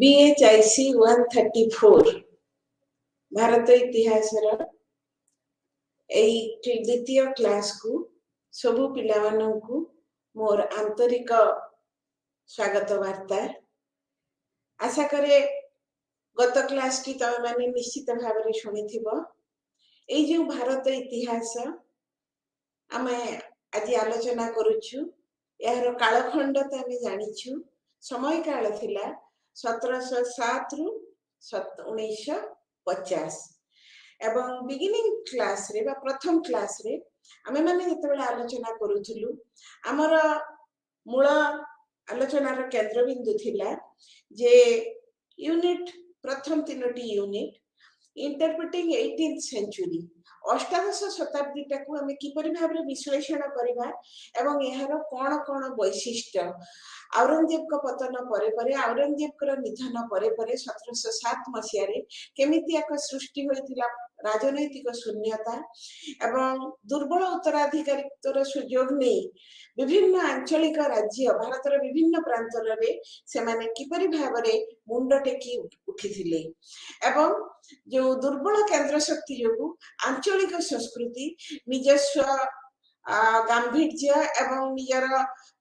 BHIC 134 Bharat इतिहास द्वितीय class को सबु पिला माननकु मोर आंतरिक स्वागत वार्ता। आशा करे गत क्लास टी तमे माने निश्चित भाव में शुणिथिबो। एई जो भारत इतिहास आमे आज आलोचना करूछु यार कालखंड त आमे जानिछु। समय काल थिला 1707 रु 1950 एवं बिगिनिंग क्लास रे बा प्रथम क्लास रे आमे माने जेतेबेला आलोचना करूथुलु हमर मूल आलोचनार केंद्र बिंदु थिला जे यूनिट प्रथम तीनोटी यूनिट इंटरप्रिटिंग 18th सेंचुरी अष्टादश शताब्दी टाकू आमे किपरि भाबरे विश्लेषण करिबा एवं एहार कोन कोन वैशिष्ट्य औरंगजेब को पतन परे परे औरंगजेब को निधन परे परे 1707 मसिया रे केमिति एक सृष्टि होइतिला राजनैतिक शून्यता एवं दुर्बल उत्तराधिकारित्वर सुयोग नै विभिन्न आंचलिक राज्य भारतर विभिन्न प्रांतर रे से माने किपरि भाबरे मुंड टेकी उठिथिले एवं जो दुर्बल केंद्र शक्ति जोगु आंचलिक संस्कृति निजस्व गांभीर्य एवं निजर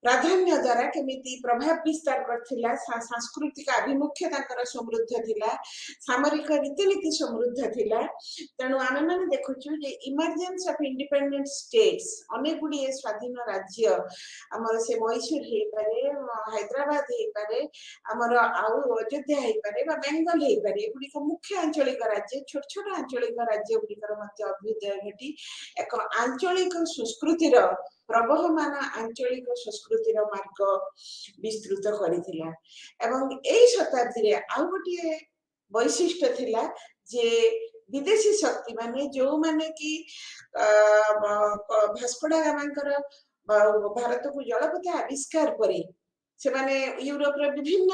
प्राधान्य द्वारा केमिति प्रभाव विस्तार करथिला सांस्कृतिक अभिमुख्य ताकर समृद्ध थिला सामरिक रीतिनीति समृद्ध थिला। तेणु आमे माने देखुछु जे इमर्जेंस ऑफ इंडिपेंडेंट स्टेट्स अनेक गुडी स्वाधीन राज्य हमर से मैसूर हे पारे हैदराबाद हे पारे हमर आउ अयोध्या हे पारे बा बेंगल हे पारे गुडी को मुख्य आंचलिक राज्य छोट छोट आंचलिक राज्य गुडी कर मध्य अभ्युदय घटी एक आंचलिक संस्कृतिर प्रवहमान आंचलिक संस्कृतिर मार्ग विस्तृत करिथिला एवं एई शताब्दी रे आउ गोटे वैशिष्ट्य थिला जे विदेशी शक्ति माने जो माने कि भास्को डा गामांकर भारत को जलपथ आविष्कार परे से माने यूरोप रे विभिन्न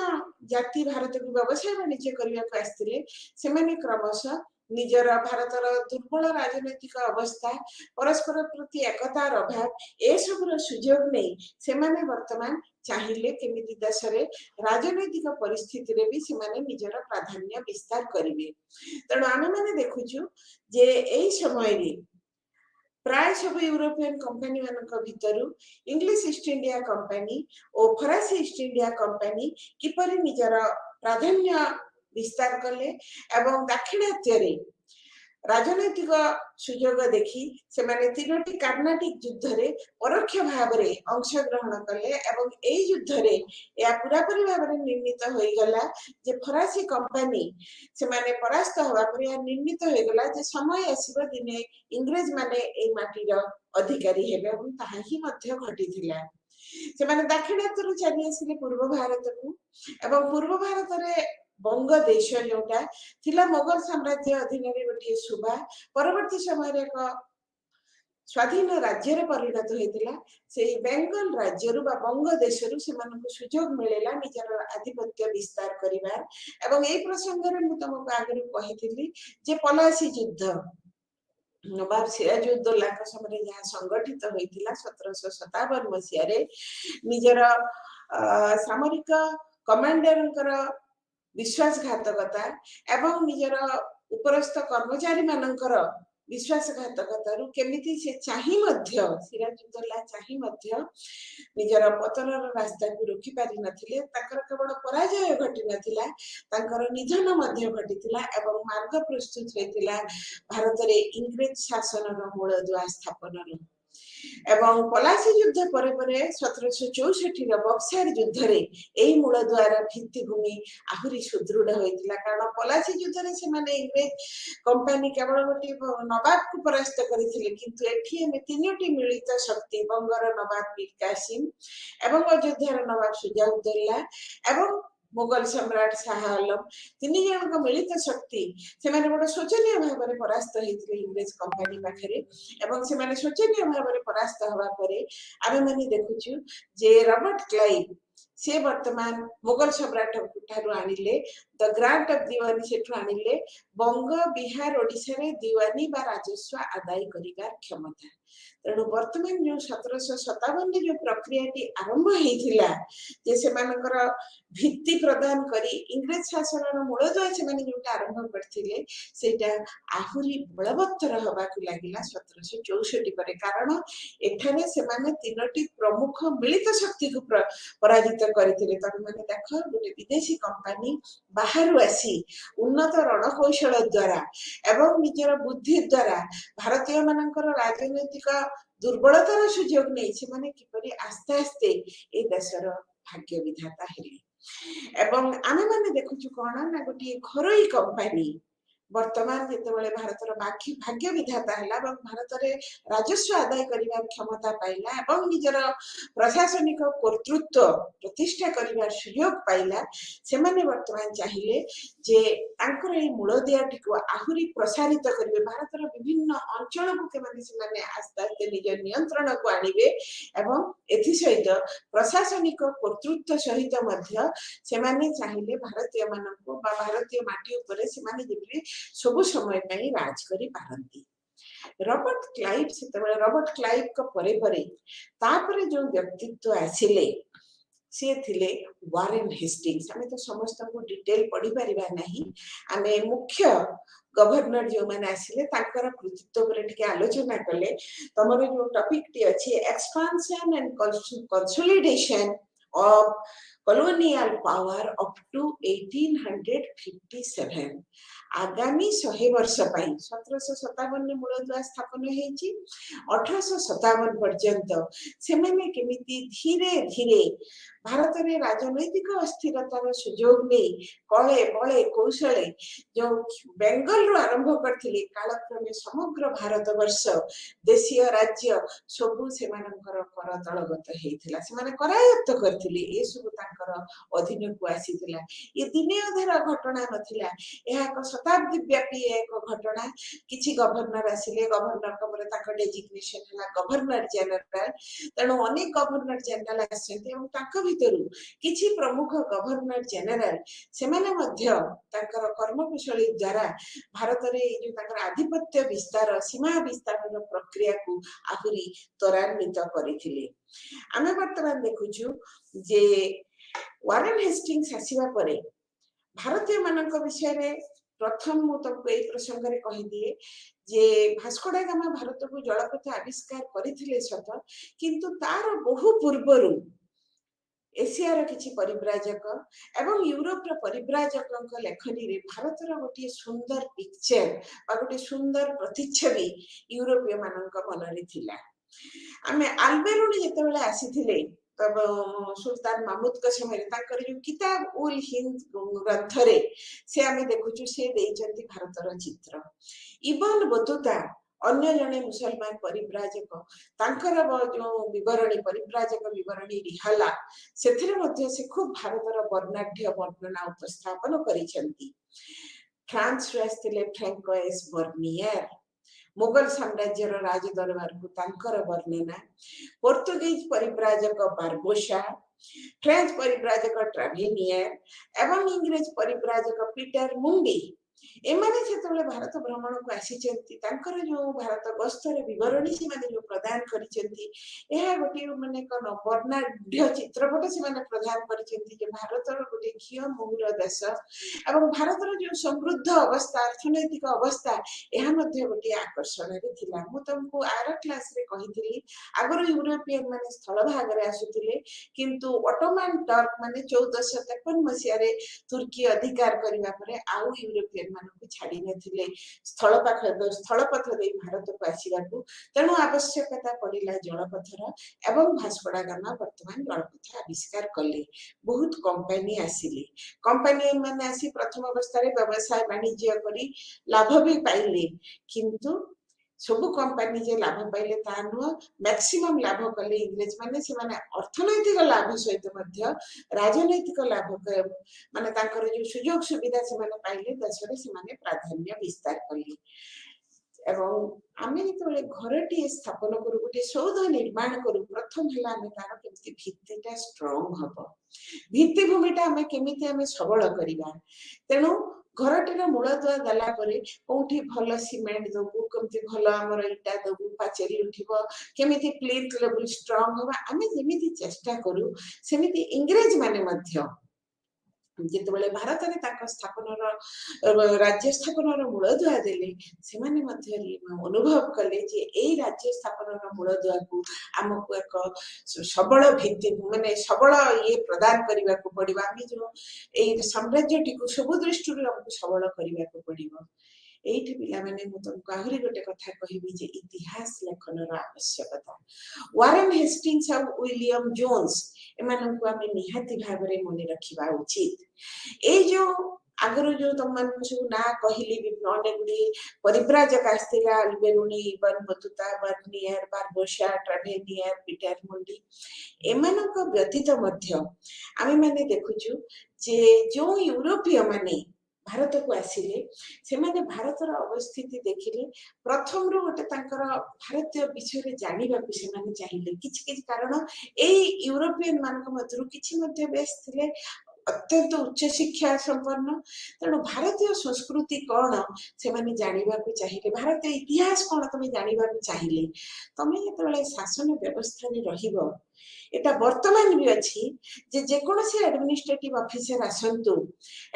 जाति भारत को व्यवसाय वाणिज्य करबा को आस्थिले से माने क्रमशः निजर भारतर दुर्बल राजनैतिक अवस्था परस्पर प्रति एकतार अभाव ए सबुर सुयोग नै से माने वर्तमान चाहिए केमिति देश रे राजनैतिक परिस्थिति रे भी से माने निजर प्राधान्य विस्तार करिवे। तेणु आमे माने देखुछु जे एई समय रे प्राय सब यूरोपियन कंपनी मानक भितरु इंग्लिश ईस्ट इंडिया कंपनी और फरासी ईस्ट इंडिया कंपनी किपरि निजर प्राधान्य विस्तार कले एवं दाक्षिणात्य रे राजनैतिक सुयोग देखि से माने तीनोटी कर्नाटिक युद्ध रे परोक्ष भाव रे अंश ग्रहण कले एवं एई युद्ध रे या पूरा पूरी भाव रे निर्णित होई गला जे फरासी कंपनी से माने परास्त होवा पर या निर्णित होई गला जे समय आसीबो दिने इंग्रेज माने एई माटी रो अधिकारी हेबे एवं ताहा ही मध्य घटिथिला। से माने दाक्षिणात्य रो चली आसिले पूर्व भारत को एवं पूर्व भारत रे बंग देश जोटा थिला मोगल साम्राज्य अधीन रे गोटे सुबा परवर्ती समय रे एक स्वाधीन राज्य रे परिणत होइतिला से बेंगल राज्य रु बा बंग देश रु से मानको सुयोग मिलेला निजर आधिपत्य विस्तार करिवार एवं एई प्रसंग रे मु तमको आगरु कहिथिली जे पलासी युद्ध नवाब सिराजुद्दौला का समय जहाँ संगठित होइतिला 1757 मसिया रे निजर सामरिक कमांडर विश्वासघातकता एवं निजर उपरस्थ कर्मचारी मानकर विश्वासघातकता रु केमिति से चाहि मध्य सिराजुद्दौला चाहि मध्य निजर पतनर रास्ता को रोकी पारि नथिले ताकर केवल पराजय घटी नथिला ताकर निधन मध्य घटितिला एवं मार्ग प्रस्तुत होइतिला भारत रे इंग्रेज शासन रो मूलदुआ स्थापन रो एवं पलासी युद्ध परे परे 1764 रो बक्सर युद्ध रे एई मूलदुआर भित्तिभूमि आहुरी सुदृढ़ होइतिला कारण पलासी युद्ध रे से माने इंग्रेज कंपनी केवल गोटे नवाब को परास्त करिथिले किंतु एठी एमे तीनोटी मिलित शक्ति बंगर नवाब मीर कासिम एवं अयोध्यार नवाब सुजाउद्दौला एवं मुगल सम्राट शाह आलम तीन जन को मिलित शक्ति से माने बड़ शोचनीय भाव में परास्त होइथिले इंग्रेज कंपनी पाखरे एवं से माने शोचनीय भाव में परास्त हवा परे आमे माने देखुछु जे रॉबर्ट क्लाइव से वर्तमान मुगल सम्राट ठारू आनिले द ग्रांट ऑफ दीवानी सेठू आनिले बंग बिहार ओडिसा रे दीवानी बा राजस्व आदाय करिवार क्षमता तेणु वर्तमान जो 1757 जो प्रक्रियाटी आरंभ होता जे से भित्ति प्रदान करी इंग्रेज शासन मूलदुआ से जो आरंभ करते सेटा आहुरी बलवत्तर हवा लगे 1764 पर कारण एठाने से तीनोटी प्रमुख मिलित शक्ति को पराजित करते मैंने देख गोटे विदेशी कंपनी बाहर आसी उन्नत रणकौशल द्वारा एवं निजर बुद्धि द्वारा भारतीय मानकर राजनैतिक दुर्बलतार सुजोग नहीं से माने किपरि आस्ते आस्ते ए देशर भाग्य विधाता हेले एवं आमे माने देखुछु कोन ना गोटी घरोई कंपनी वर्तमान जितेबाला भारतर भाग्य विधाता है भारत में राजस्व आदाय करने क्षमता पाइला एवं निजर प्रशासनिक कर्तृत्व प्रतिष्ठा करने सुयोग पाइला से माने वर्तमान चाहिए जे तांकर ए मूलदियाटी को आहुरी प्रसारित करेंगे भारतर विभिन्न अंचल को केमाने से माने आस्ते आस्ते निज नियंत्रण को आनिबे एवं एथि सहित प्रशासनिक कर्तृत्व सहित मध्य से माने चाहिए भारतीय मानक बा भारतीय माटी ऊपर से माने जेबे सबु समय पई राज करी पारंती रॉबर्ट क्लाइव से रॉबर्ट क्लाइव को परे परे तापरे जो व्यक्तित्व आसिले से थिले वारेन हेस्टिंग्स हमें तो समस्त को डिटेल पढ़ी परिबा नहीं हमें मुख्य गवर्नर जो माने आसिले ताकर कृतित्व पर टिके आलोचना कले तमरो जो टॉपिक टी अछि expansion and consolidation of colonial power up to 1857 आगामी 100 वर्ष 1757 मूलदुआ स्थापन होईची 1857 पर्यंत से माने केमिति धीरे धीरे भारत में राजनैतिक अस्थिरतार सुजोग नहीं कले बले कौशले जो बेंगल रु आरंभ करथिले कालक्रमे समग्र भारत वर्ष देशीय राज्य सबु से मानकर करतलगत हेइथिला से माने करायत्त करथिले ए सब तांकर अधीन को आसीथिला ये दिने अधर घटना नथिला एहा एक शताब्दी व्यापी एक घटना किछि गवर्नर आसिले गवर्नर कबरे ताक डेजिग्नेशन हला गवर्नर जनरल तणो अनेक गवर्नर जनरल आछन्ते एवं ताक भितरु किछि प्रमुख गवर्नर जनरल से माने मध्य ताकर कर्मकुशली द्वारा भारत रे जो ताकर आधिपत्य विस्तार सीमा विस्तार प्रक्रिया को आहुरी त्वरान्वित करिथिले आमे वर्तमान देखुछु जे वारेन हेस्टिंग्स आसीबा परे भारतीय मानक विषय रे प्रथम मु तुमको ए प्रसंग रे कहि दिए जे भास्को डा गामा भारत को जलपथ आविष्कार करिथिले सत किंतु तार बहु पूर्वरु एशियार किछि परिव्राजक एवं यूरोप र परिव्राजक लेखनी रे भारत र गोटे सुंदर पिक्चर बा गोटे सुंदर प्रतिच्छवि यूरोपीय मानक मन रे थिला आमे अल्बेरुनी जेते बेला आसीथिले तब सुल्तान महमूद का समय ताकर जो किताब उल हिंद ग्रंथ रे से आमे देखुछु से देइचंती भारतर चित्र इबन बतुता अन्य जने मुसलमान परिव्राजक तांकर जो विवरणी परिव्राजक विवरणी रिहाला सेथिरे मध्ये से खूब भारतर वर्णाढ्य वर्णना उपस्थापन करिसंती फ्रांस रे आस्तिले फ्रैंकोइस बर्नियर मुगल साम्राज्य राज दरबार को तांकर वर्णना पोर्तुगीज परिव्राजक बारबोसा फ्रेंच परिव्राजक ट्रावेनियर एवं इंग्रेज परिव्राजक पीटर मुंडी एमाने सेतबेले भारत भ्रमण को आसीचंती तांकर जो भारत गस्तर विवरणी से माने जो प्रदान करिसंती एहा गोटे माने कोन वर्णाढ्य चित्रपट से माने प्रदान करिसंती जे भारतर गोटे घिय मुहुर देश एवं भारतर जो समृद्ध अवस्था अर्थनैतिक अवस्था एहा मध्ये गोटे आकर्षण रे थिला मु तुमको आर क्लास रे कहिथिली आगर यूरोपियन माने स्थल भाग रे आसुथिले किंतु ऑटोमन टर्क माने 1453 मसिया रे तुर्की अधिकार करिवा परे आउ यूरोपियन मानक छाड़ी नथिले स्थलपथ दे भारत को आसीबा को तेणु आवश्यकता पड़िला जलपथर एवं भास्को डा गामा वर्तमान जलपथ आविष्कार कले बहुत कंपनी आसिले कंपनी माने आसी प्रथम अवस्था रे व्यवसाय वाणिज्य करी लाभ भी पाइले किंतु सब कंपनी जे लाभ पाइले ता न मैक्सिमम लाभ कले इंग्लिश माने से माने अर्थनैतिक लाभ सहित मध्य राजनैतिक लाभ माने तांकर जो सुयोग सुविधा से माने पाइले देश रे से माने प्राधान्य विस्तार कले एवं आमे जेतबेले घरटी स्थापन करू गोटे सौध निर्माण करू प्रथम हला आमे तार केमति भित्तिटा स्ट्रांग हबो भित्ति भूमिटा आमे केमिति आमे सबल करिबा तेनु घरटीर मूलदुआ देला कौटी भल सीमेंट दबु कमती भल आमर इटा दबु पाचेरी उठिब केमिति प्लिंथ लेवल स्ट्रांग हवा आमे जेमिति चेष्टा करू सेमिति इंग्रेज माने मध्य जितेबाला भारत में स्थापन राज्य स्थापन मूलदुआ देले अनुभव कले राज्य स्थापन मूलदुआ को आमको एक सबल भित्ति माने सबल ये प्रदान करने को पड़ो आम जो साम्राज्य टी सब दृष्टि सबल करने को पड़ो एठी पिला माने मु तुमको आहुरी गोटे कथा कहबी जे इतिहास लेखन आवश्यकता वारेन हेस्टिंग्स और विलियम जोन्स एमानंकु आमे निहाती भाबरे मने रखिबा उचित ए जो आगरो जो तुम मान सब ना कहली अनेक गुड़ी परिव्राजक आसला अल्बेरुनी बन बतुता बर्नियर बारबोसा ट्रावेनियर पीटर मुंडी एमानक व्यतीत मध्य आमे माने देखुछु जे जो यूरोपीय माने भारत को आसिले से माने भारतर अवस्थिति देखिले प्रथम रो गोटे तांकर भारतीय विषय जानिबा को से माने चाहिए किछि कारण ए यूरोपियन मानक मध्यरु किछि मध्य बेस थिले अत्यंत उच्च शिक्षा संपन्न तेणु भारतीय संस्कृति कौन से माने जानिबा को चाहिए भारतीय इतिहास कौन तुम जानिबा को चाहिए तमे जेतबेले शासन व्यवस्था रे रहिबो एटा वर्तमान भी अच्छी जे जेकोसी एडमिनिस्ट्रेटिव ऑफिसर आसंतु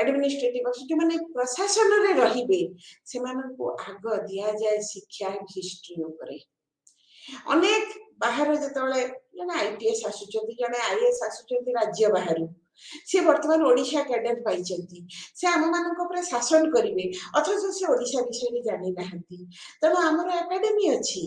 एडमिनिस्ट्रेटिव ऑफिसर माने प्रशासन रे रहिबे से मानको आग दिया जाए शिक्षा हिस्ट्री ऊपर अनेक बाहर जेतबेले जने आईपीएस आसुचंती जने आईएएस आसुचंती राज्य बाहर से वर्तमान ओडिशा कैडर पाइचंती से आम मानक ऊपर शासन करिवे अथच से ओडिशा विषय जानि नाहंती तनो हमर एकेडमी अछि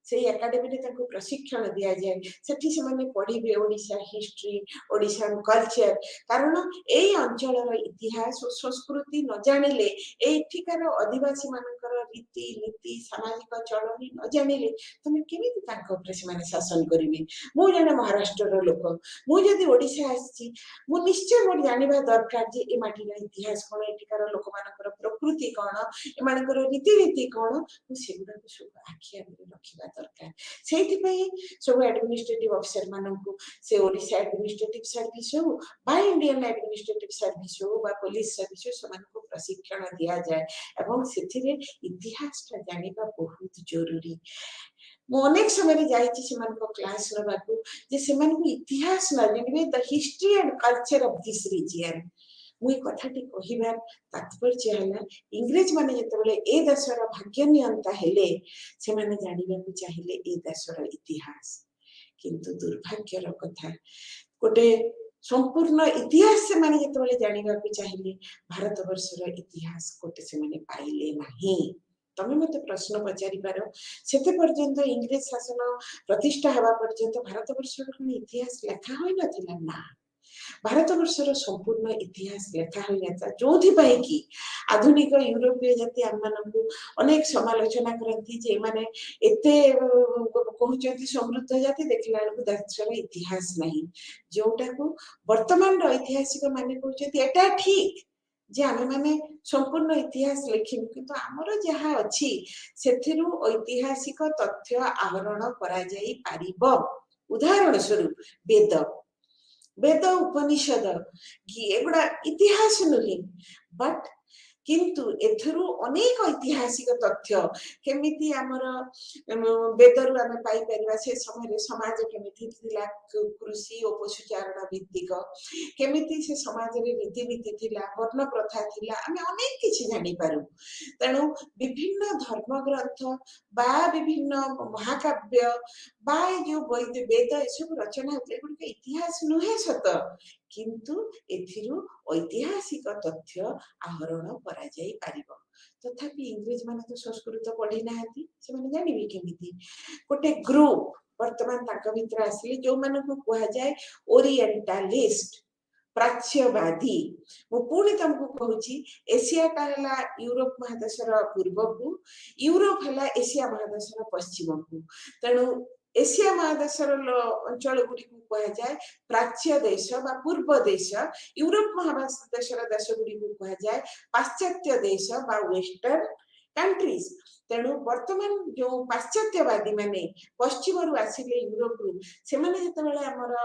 से एकेडमी रे प्रशिक्षण दिया जाए सेठी से माने पढ़िबे ओडिशा हिस्ट्री ओडिशा कल्चर कारण ए अंचलर इतिहास और संस्कृति न जानिले एठिकार आदिवासी मानकर रीति नीति सामाजिक चलनी न जानिले तुम केमिति तांको ऊपर से माने शासन करिवे मु जने महाराष्ट्र लोक मु जदि ओडिशा आछि मु निश्चय मोर जानिबा दरकार जे ए माटीर इतिहास कोन एठिकार लोक मानकर प्रकृति कोन ए मानकर रीति नीति कोन मु सेगुडा को सब आखि आगे रखिबा दरकार सब एडमिनिस्ट्रेटिव ऑफिसर मानू से ओडिशा एडमिनिस्ट्रेटिव सर्विस हो बा इंडियन एडमिनिस्ट्रेटिव सर्विस हो बा पुलिस सर्विस हो सबको प्रशिक्षण दिया जाए एवं सेथिरे इतिहास ता जानिबा बहुत जरूरी मु अनेक समय जाइछि सेमानको क्लास नबाकू जे सेमानको इतिहास न जानिबे the history and culture of this region मुई कथाटी कहिबार तात्पर्य हला इंग्रेज माने जेतेबेले ए देशर भाग्य नियंता हेले से माने जानिबा को चाहिए ए देशर इतिहास किंतु दुर्भाग्यर कथा गोटे संपूर्ण इतिहास से माने जेतेबेले जानिबा को चाहिए भारत वर्षर इतिहास कोटे से माने पाइले नाही तमे मते प्रश्न पचारि पारो सेते पर्यंत इंग्रेज शासन प्रतिष्ठा हवा पर्यंत भारत वर्षर इतिहास लेखा होई नथिला ना भारत वर्षर संपूर्ण इतिहास लेखा होता जो कि आधुनिक यूरोपीय जाति आम अनेक समालोचना करती जे माने एते कहते समृद्ध जाति देखला देशर इतिहास नहीं जोटा को वर्तमान ऐतिहासिक माने कहते एटा ठीक जे आमे माने संपूर्ण इतिहास लिखिनु किंतु आमर जहा अछि सेथिरु ऐतिहासिक तथ्य आहरण करा जाई पारिबो उदाहरण स्वरूप वेद उपनिषद एगुड़ा इतिहास नुहे बट किंतु एथरु अनेक ऐतिहासिक तथ्य केमिति आमर वेदरु आमे पाई परिबा से समय समाज केमिति थिला कृषि और पशुचारण भित्तिक केमिति से समाज रे रीति नीति थिला वर्ण प्रथा थिला आमे अनेक किछि जानि पारु तेनु विभिन्न धर्म ग्रंथ बा विभिन्न महाकाव्य बा जो वेद सब रचना होते गुडी इतिहास नुहे सत किंतु एथिरु ऐतिहासिक तथ्य आहरण करा जाई पारिबो तथापि इंग्रेज माने तो संस्कृत पढ़ी नाहंती से माने जानिबे केमिति गोटे ग्रुप वर्तमान ताक भितर आसी जो माने को कहा जाए ओरिएंटलिस्ट प्राच्यवादी मु पुणी तुमको कहूची एशिया का हला यूरोप महादेशर पूर्व को यूरोप हला एशिया महादेशर पश्चिम को तेणु एशिया महादेशर अंचल गुडी को कहा जाए प्राच्य देश बा पूर्व देश यूरोप महादेशर देश गुडी को कहा जाए पाश्चात्य देश बा वेस्टर्न कंट्रीज तेणु वर्तमान जो पाश्चात्यवादी माने पश्चिम रु आसिले यूरोप रु से माने जेतेबेले हमर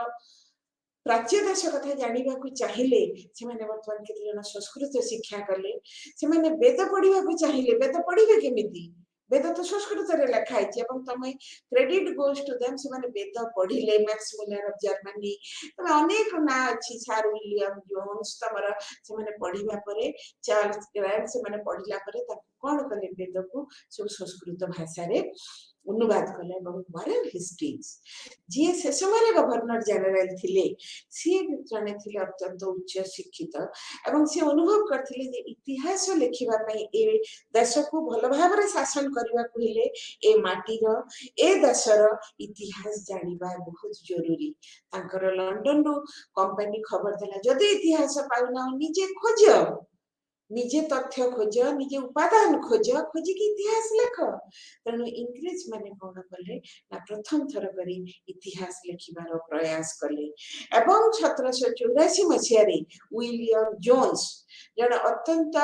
प्राच्य देश कथा जानिबा को चाहिए से माने वर्तमान केते जन संस्कृत शिक्षा कले से माने वेद पढ़िबा को चाहिए वेद पढ़िबे केमिति वेद तो संस्कृत रे लिखा है एवं तमे क्रेडिट गोज टू देम से माने वेद पढ़िले मैक्स मुलर ऑफ जर्मनी तमे अनेक ना अछि सर विलियम जोन्स तमरा से माने पढ़िबा परे चार्ल्स ग्रैंड से माने पढ़िला परे ता कोन कले वेद को सब संस्कृत भाषा रे अनुवाद कले वारेन हिस्ट्रीज जी से समय गवर्नर जनरल थिले सी जने थिले अत्यंत उच्च शिक्षित एवं से अनुभव करथिले जे इतिहास लिखिबा पई ए देश को भल भाव रे शासन करबा कहिले ए माटी रो ए देश रो इतिहास जानिबा बहुत जरूरी तांकर लंडन रो कंपनी खबर देला जदि इतिहास पाउना निजे खोज निजे तथ्य खोज निजे उपादान खोज खोजिकी इतिहास लेख तेणु इंग्रेज माने कौन कले ना प्रथम थर करी इतिहास लिखिबार प्रयास कले एवं 1784 मसीह विलियम जोन्स जन अत्यंत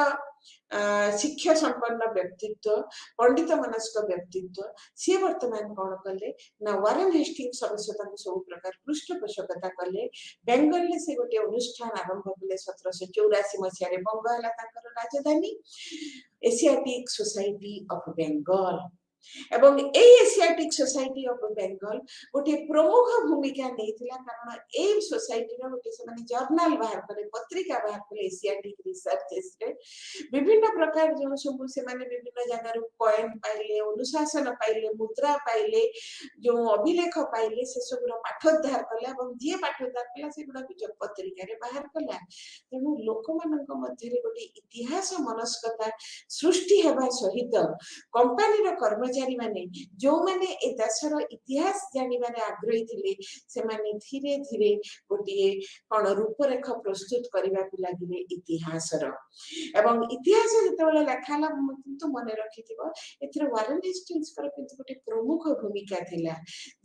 शिक्षा संपन्न व्यक्तित्व पंडित मनस्क व्यक्तित्व सी वर्तमान कौन कले ना वारेन हेस्टिंग्स अवश्यता सब प्रकार पृष्ठपोषकता कले बेंगल में से गोटे अनुष्ठान आरंभ कले 1784 मसीह बंग है राजधानी एशियाटिक सोसाइटी ऑफ बेंगल एवं ए एशियाटिक सोसाइटी ऑफ बेंगल गोटे प्रमुख भूमिका नेथिला कारण ए सोसाइटी रो गोटे से माने जर्नल बाहर करे पत्रिका बाहर करे एशियाटिक रिसर्चेस रे विभिन्न प्रकार जो सब से माने विभिन्न जगह रो कॉइन पाइले अनुशासन पाइले मुद्रा पाइले जो अभिलेख पाइले से सब रो पाठोद्धार कला एवं जे पाठोद्धार कला से गुडा जो पत्रिका रे बाहर कला तेनु लोक मानक मध्य रे गोटे इतिहास मनस्कता सृष्टि हेबा सहित कंपनी रो कर्मचारी माने जो माने ए देशर इतिहास जानिबारे आग्रही थिले से माने धीरे धीरे गोटे कोन रूपरेख प्रस्तुत करबा को लागिले इतिहास रो एवं इतिहास जेतेबेले लेखाला किंतु मने रखिथिबो एथिरे वारेन हेस्टिंग्स कर किंतु गोटे प्रमुख भूमिका थिला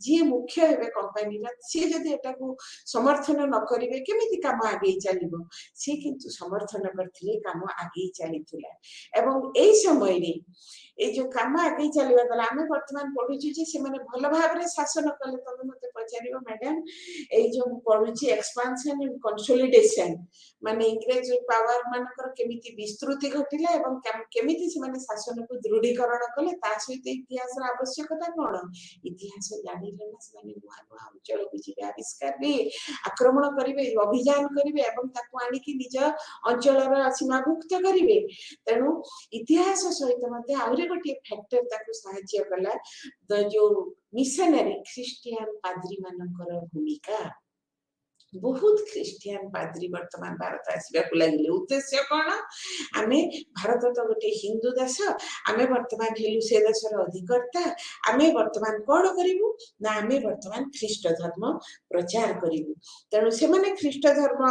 जे मुख्य हेबे कंपनी रा से जदि एटा को समर्थन न करिवे केमिति काम आगे चलिबो से किंतु समर्थन करथिले काम आगे चलिथिला एवं एई समय रे ए जो काम आगे चलिबा तला आमे वर्तमान पढुची जे से माने भल भाव रे शासन कले तमे मते पचारिबो मैडम ए जो पढुची एक्सपेंशन एंड कंसोलिडेशन माने इंग्रेज पावर मानकर केमिति विस्तृति घटिला एवं केमिति से माने शासन को दृढ़ीकरण कले ता सहित इतिहास रा आवश्यकता कोन इतिहास जानिले ना से माने नुआ नुआ अंचल को जिबे आविष्कार भी आक्रमण करिवे अभियान करिवे एवं ताको आनी कि निज अंचल रा सीमाभुक्त करिवे तेनु इतिहास सहित मते आउरे गोटे फैक्टर ताको सहाय्य कला जो मिशनरी क्रिश्चियन पाद्री मानकर भूमिका बहुत क्रिश्चियन पाद्री वर्तमान भारत आसबा को लागिले उद्देश्य कोन आमे भारत तो गोटे हिंदू देश आमे वर्तमान हेलु से देशर अधिकर्ता आमे वर्तमान कोन करिवु ना आमे वर्तमान ख्रीष्ट धर्म प्रचार करिवु तेनु से माने ख्रीष्ट धर्म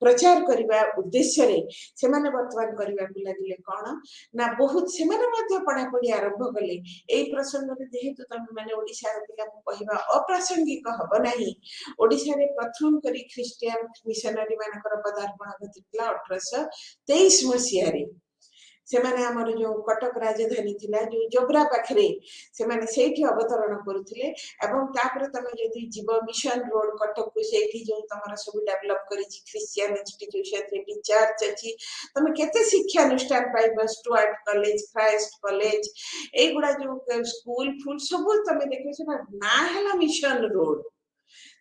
प्रचार करिबा उद्देश्य रे से माने वर्तमान करिबा को लागिले कोन ना बहुत से माने मध्य पढ़ा पढ़ी आरंभ कले एई प्रसंग रे जेहेतु तम माने ओडिसा रे पिला कहिबा अप्रासंगिक हबो नाही ओडिसा रे प्रथम करी क्रिश्चियन मिशनरी मानकर पदार्पण घटितला 1823 मसीह रे से माने हमर जो कटक राजधानी थिला जो जोब्रा पाखरे से माने सेठी अवतरण करूथिले एवं तापर तमे जदी जीव मिशन रोड कटक को सेठी जो तमरा सब डेवलप करी क्रिश्चियन इंस्टीट्यूशन रे चर्च अछि तमे केते शिक्षा अनुष्ठान पाइबो स्टुअर्ट कॉलेज क्राइस्ट कॉलेज ए गुडा जो स्कूल फुल सब तमे देखै छ ना हला मिशन रोड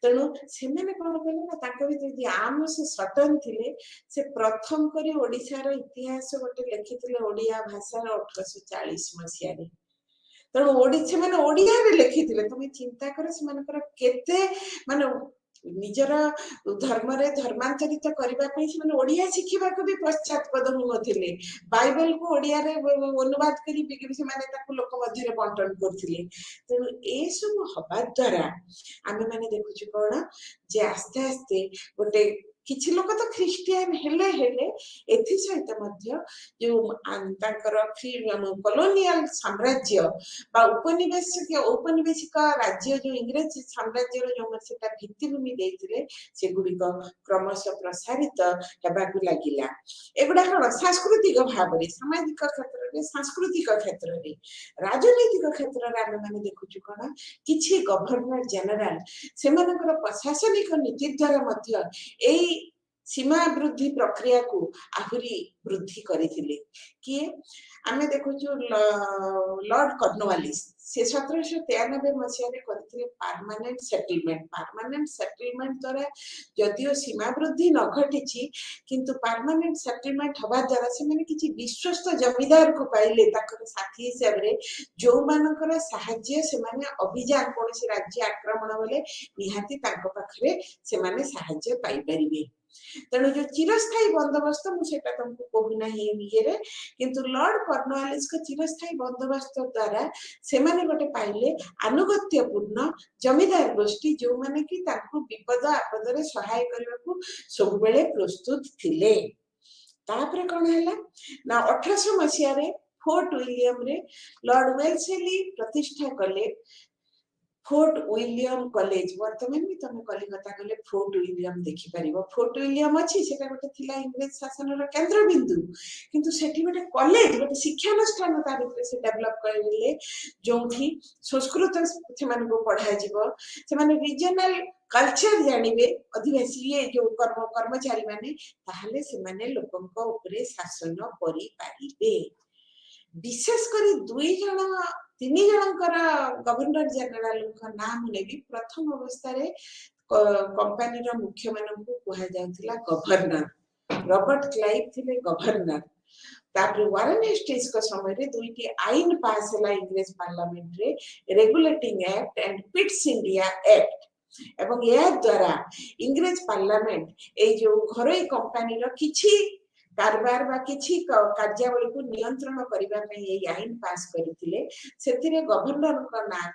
तेणु से माने कोन कहले ना ताके भी जे आम से सटन थिले से प्रथम करी ओडिसा रो इतिहास गोटे लिखिथिले ओडिया भाषा रो 1840 मसिया रे तेणु ओडिसा माने ओडिया रे लिखिथिले तुम चिंता कर से मानकर केते माने निजर धर्म रे धर्मांतरित करबा पई से माने ओडिया शिखिबा को भी पश्चात पद होथिले बाइबल को ओडिया रे अनुवाद करी बिकि से माने ताको लोक मध्य रे बंटन करथिले तेणु ए सब हबा द्वारा आमे माने देखुछु कोन जे आस्ते आस्ते गोटे किछि लोक तो ख्रिस्टियन हेले हेले एथि सहित मध्य जो तांकर कॉलोनियल साम्राज्य बा औपनिवेशिक राज्य जो इंग्रज साम्राज्य जो सेटा भित्तिभूमि देइथिले सेगुडी क्रमश प्रसारित हेबाकु लागिला एगुडा कौन सांस्कृतिक भाव में सामाजिक क्षेत्र में सांस्कृतिक क्षेत्र में राजनैतिक क्षेत्र में आम मैंने देखुचु कौन किछि गवर्नर जनरल से प्रशासनिक नीति द्वारा सीमा वृद्धि प्रक्रिया को आहुरी वृद्धि करथिले किए आमे देखुचु लॉर्ड कॉर्नवालिस से 1793 मसीह करथिले परमानेंट सेटलमेंट द्वारा जदियो सीमा वृद्धि न घटिछि किंतु परमानेंट सेटलमेंट हवा द्वारा से माने किछि विश्वस्त जमीदार को पाइले ताकर साथी हिसाब रे जो मानकर सहाय्य से माने अभियान कोनसी राज्य आक्रमण बेले निहाती तांको पाखरे से माने सहाय्य पाई परिबे तेणु जो चिरस्थायी बंदोबस्त मुझे तुमको कहूना ये किंतु लॉर्ड कॉर्नवालिस का चिरस्थायी बंदोबस्त द्वारा से माने गोटे पाइले आनुगत्यपूर्ण जमीदार गोष्ठी जो माने कि ताकू विपद आपद रे सहाय करबा को सब बेले प्रस्तुत थिले तापरे कोन हैला ना 1800 मसिया रे फोर्ट विलियम रे लॉर्ड वेल्सेली प्रतिष्ठा कले फोर्ट विलियम कॉलेज वर्तमान भी तुम कलिकता गले फोर्ट विलियम देखि परिबो फोर्ट विलियम अछि सेटा गोटे थिला इंग्लिश शासन रो केंद्र बिंदु किंतु सेठी गोटे कॉलेज गोटे शिक्षानुष्ठान ता भितर से डेवलप करले जोंथि संस्कृत से मन को पढ़ा जिवो से माने रीजनल कल्चर जानिबे अधिवासी ये जो कर्मचारी माने ताहले से माने लोकन को ऊपर शासन करि पारिबे विशेष करी दुई जण तीन जनकर गवर्नर जनरल का नाम नेबी प्रथम अवस्था रे कंपनी रो मुख्य मानन को कहा जाउतिला गवर्नर रॉबर्ट क्लाइव थिले गवर्नर तापर वारेन हेस्टिंग्स का समय रे दुईटी आईन पास हला इंग्लिश पार्लियामेंट रे regulating act and Pitt's India act एवं या द्वारा इंग्लिश पार्लियामेंट ए जो घरोई कंपनी रो किछि कारबार बा किछि कार्यावली को नियंत्रण करिबा पई ए आईन पास करिथिले सेथिरे गवर्नर का नाम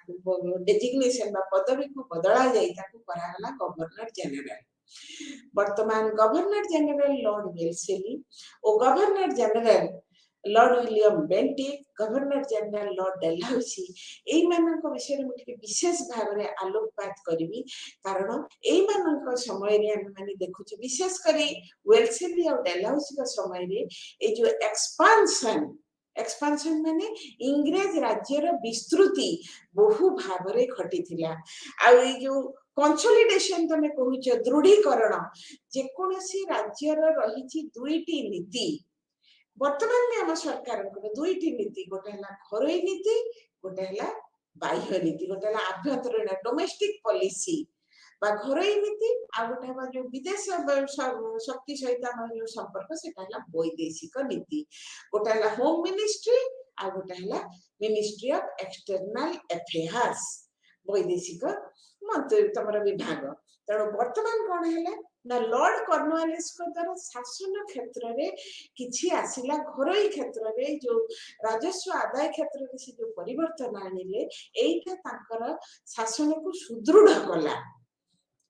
डेजिग्नेशन बा पदवी को बदला जाई ताकू कराहला गवर्नर जनरल वर्तमान गवर्नर जनरल लॉर्ड वेल्सेली और governor general lord William Bentinck governor general lord Dalhousie एई मानक विषय में मुझे विशेष भाव में आलोकपात करी कारण एई मानक समय रे हम माने देखुछ विशेष करी वेल्सेली और डेलहाउसी का समय रे ए जो एक्सपांशन माने इंग्रेज राज्य रो विस्तृति बहु भाव रे घटिथिला आ ए जो कंसोलिडेशन तमे कहूछ दृढ़ीकरण जे कोनोसी राज्य रो रहिछि दुईटी नीति वर्तमान में हम सरकार दुईटी नीति गोटे हला घरोई नीति गोटे हला बाह्य नीति गोटे हला आभ्यंतरीण डोमेस्टिक पॉलिसी बा घरोई नीति आ गोटे बा जो विदेश शक्ति सहित हम जो संपर्क सेटा हला वैदेशिक नीति गोटे हला होम मिनिस्ट्री आ गोटे हला मिनिस्ट्री ऑफ एक्सटर्नल अफेयर्स वैदेशिक मंत्री तमरा विभाग तेणु वर्तमान कौन है ना लॉर्ड कॉर्नवालिस को द्वारा शासन क्षेत्र रे किछि आसिला घरोई क्षेत्र रे जो राजस्व आदाय क्षेत्र रे से जो परिवर्तन आनिले एइटा तांकर शासन को सुदृढ़ कला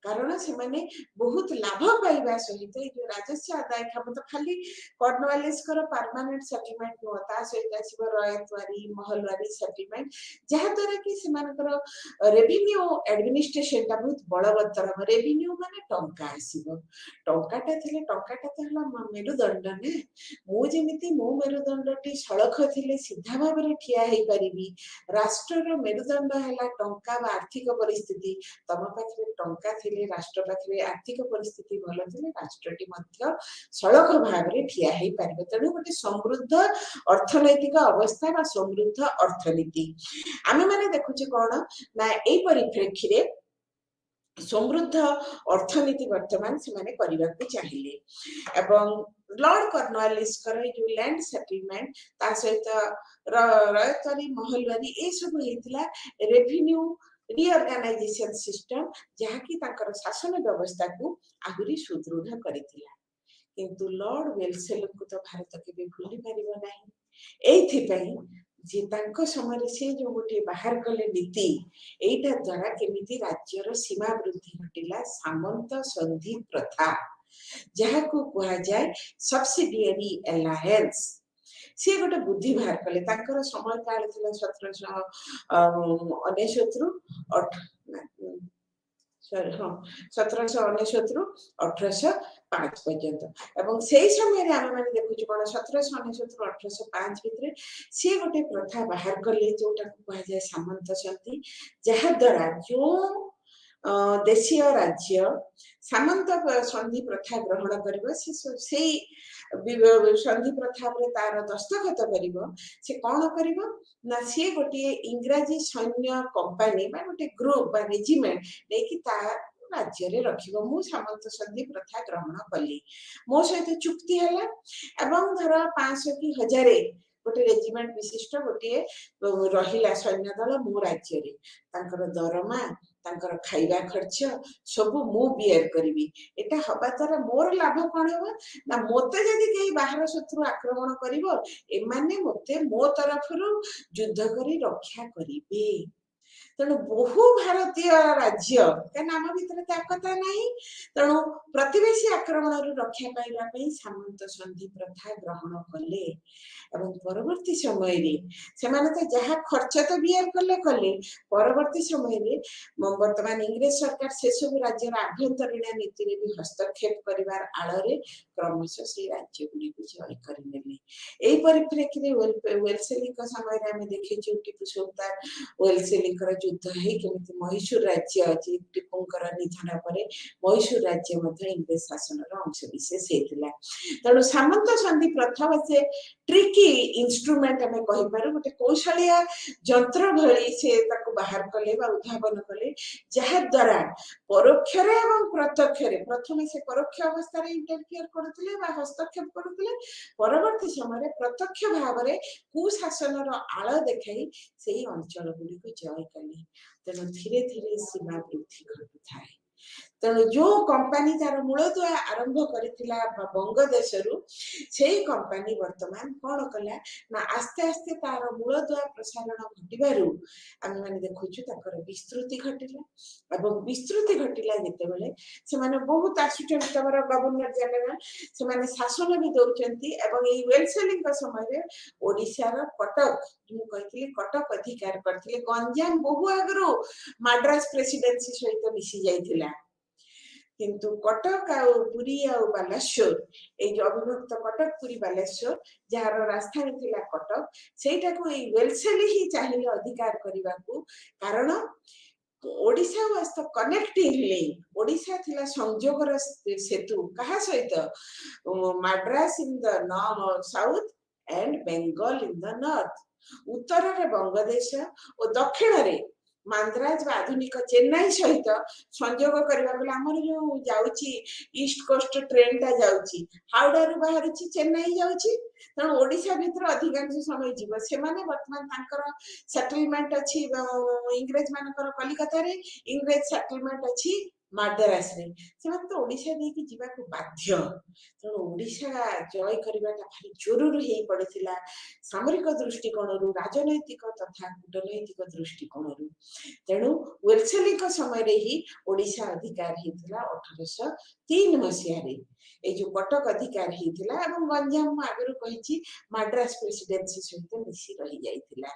कारण से माने बहुत लाभ पाइबा सहित जो राजस्व आदाय क्षमता तो खाली कॉर्नवालिस कर परमानेंट सेटलमेंट नो ता सहित आसीबो रयतवारी महलवारी सेटलमेंट जहा द्वारा कि से मानकर रेवेन्यू एडमिनिस्ट्रेशन ता बहुत बलवत्तर रेवेन्यू माने टंका आसीबो टंकाटा थिले टंकाटा तो हला मेरुदंड ने मु जेमिति मो मेरुदंडटी सड़क थिले सीधा भाव रे ठिया हेई परिबी राष्ट्र रो मेरुदंड हला टंका बा आर्थिक परिस्थिति तम पाखरे टंका राष्ट्र पाखे आर्थिक परिस्थिति भल थे राष्ट्रटी सड़क भाव में ठिया हो पारे तेणु गोटे समृद्ध अर्थनैतिक अवस्था बा समृद्ध अर्थनीति आमे माने देखुचे कौन ना एई परिप्रेक्षी रे समृद्ध अर्थनीति वर्तमान से माने करबा को चाहिए एवं लॉर्ड कॉर्नवालिस कर जो लैंड सेटलमेंट ता सहित रयतवारी महलवारी ए सब हेतिला रेवेन्यू रिऑर्गेनाइजेशन सिस्टम जहाँकि तांकर शासन व्यवस्था को आहुरी सुदृढ़ करिथिला किंतु लॉर्ड वेल्सेली को तो भारत के भूली पारिबो नाही एथि पई जे तांको समय से जो गोटे बाहर कले नीति एटा द्वारा केमिति राज्यर सीमा वृद्धि घटिला सामंत संधि प्रथा जहाँ को कहा जाए सब्सिडियरी अलायंस सी गोटे बुद्धि बाहर कले समय काल था 1799 हाँ 1799 रु 1805 पर्यंत एवं से ही समय आम मैंने देखु कौन 1799 रु 1805 भितर सी गोटे प्रथा बाहर कले जोटा कह जाए सामंत संधि जहाद्वारा जो देशीय राज्य सामंत संधि प्रथा ग्रहण कर संधि प्रथा तार दस्तखत कर कौन कर सी गोटे इंग्राजी सैन्य कंपानी गोटे ग्रुप रेजिमेंट नहीं राज्य रे रखिबो मु सामंत संधि प्रथा ग्रहण कली मो सहित चुक्ति है धर 500 कि 1000 गोटे रेजिमेंट विशिष्ट गोटे रहिला सैन्य दल मो राज्य रे तांकर दरमा तांकर खाइबा खर्च सब मु बियर करी एटा हवा द्वारा मोर लाभ कौन हो ना मते जदि कहीं बाहर शत्रु आक्रमण करिवो एमाने मते मो तरफ युद्ध करी रक्षा करिवे तेणु बहु भारतीय राज्य क्या आम भर ताकता ना तेणु प्रतिवेशी आक्रमण रक्षा पाइबा सामंत संधि प्रथा ग्रहण कले परवर्ती समय तो जहाँ खर्च तो बियर कले कले परवर्ती समय वर्तमान इंग्रेज सरकार से सब राज्य आभ्यंतरीण नीति में भी हस्तक्षेप कर आड़ क्रमशः से राज्य गुड़ी जय करने परिप्रेक्षी वेलसेली समय आम देखे टीपू सुल्तान वेलसेली युद्ध है केमी मैसूर राज्य टीपूर निधन पर मैसूर राज्य इंग्रेज शासन अंश विशेष होता तेणु सामंत संधि प्रथा से ट्रिकी इंस्ट्रूमेंट आम कहीपर गोटे कौशलिया जंत्र भली से बाहर कले उद्भावन कले जहाद्वारा परोक्ष प्रत्यक्ष प्रथम से परोक्ष अवस्था इंटरफियर करते हस्तक्षेप करते परवर्ती समय प्रत्यक्ष भाव में कुशासन आड़ देखाई से अंचल गुड़ी जय कले तेणु धीरे धीरे सीमा वृद्धि घटुए तेणु जो कंपानी तार मूलदुआ आरंभ करथिला बंगदेश से कंपानी वर्तमान कौन कला ना आस्ते आस्ते तार मूलदुआ प्रसारण घटू आम मैंने देखुचु विस्तृति घटला एवं विस्तृति घटला जितेबाला से बहुत आसुचंती तमर गवर्नर जनरल से शासन भी दौरान वेलसेलिंग समय ओडिशार कटक कही कटक अधिकार करते गंजाम बहु आगु मद्रास प्रेसिडेंसी सहित मिसी जाइथिला किंतु कटक आ पुरी आ बालेश्वर ए जो अविभक्त कटक पुरी बालेश्वर जार राजधानी थिला कटक सेटा को ए वेलसेली ही चाहिए अधिकार करने को कारण Odisha was the connecting link Odisha थिला संयोगर सेतु कहा सहित Madras in the south and Bengal in the north उत्तर रे बंगदेश और दक्षिण रे मांद्राज आधुनिक चेन्नई सहित संयोग करने आमर जो जाऊँगी ईस्ट कोस्ट ट्रेन टा जाऊँगी हावड़ा रु बाहर चेन्नई जाऊँगी तेणु ओडिशा भीतर अधिकांश समय जीव से वर्तमान सेटलमेंट अच्छी इंग्रेज मानकर कलिकता रे इंग्रेज सेटलमेंट अच्छी मद्रास रे से तो ओडिशा नहीं जावाक बाध्य तेणु ओडिशा जय करवाटा भारी जरूरी हो पड़ा सामरिक दृष्टिकोण राजनैतिक तथा कूटनैतिक दृष्टिकोण तेणु वेलसेली समय ही ओडिशा अधिकार होता 1803 मसीह ये जो कटक अधिकार होता गंजाम आगु कही मद्रास प्रेसिडेंसी सहित मिसी रही जाइथिला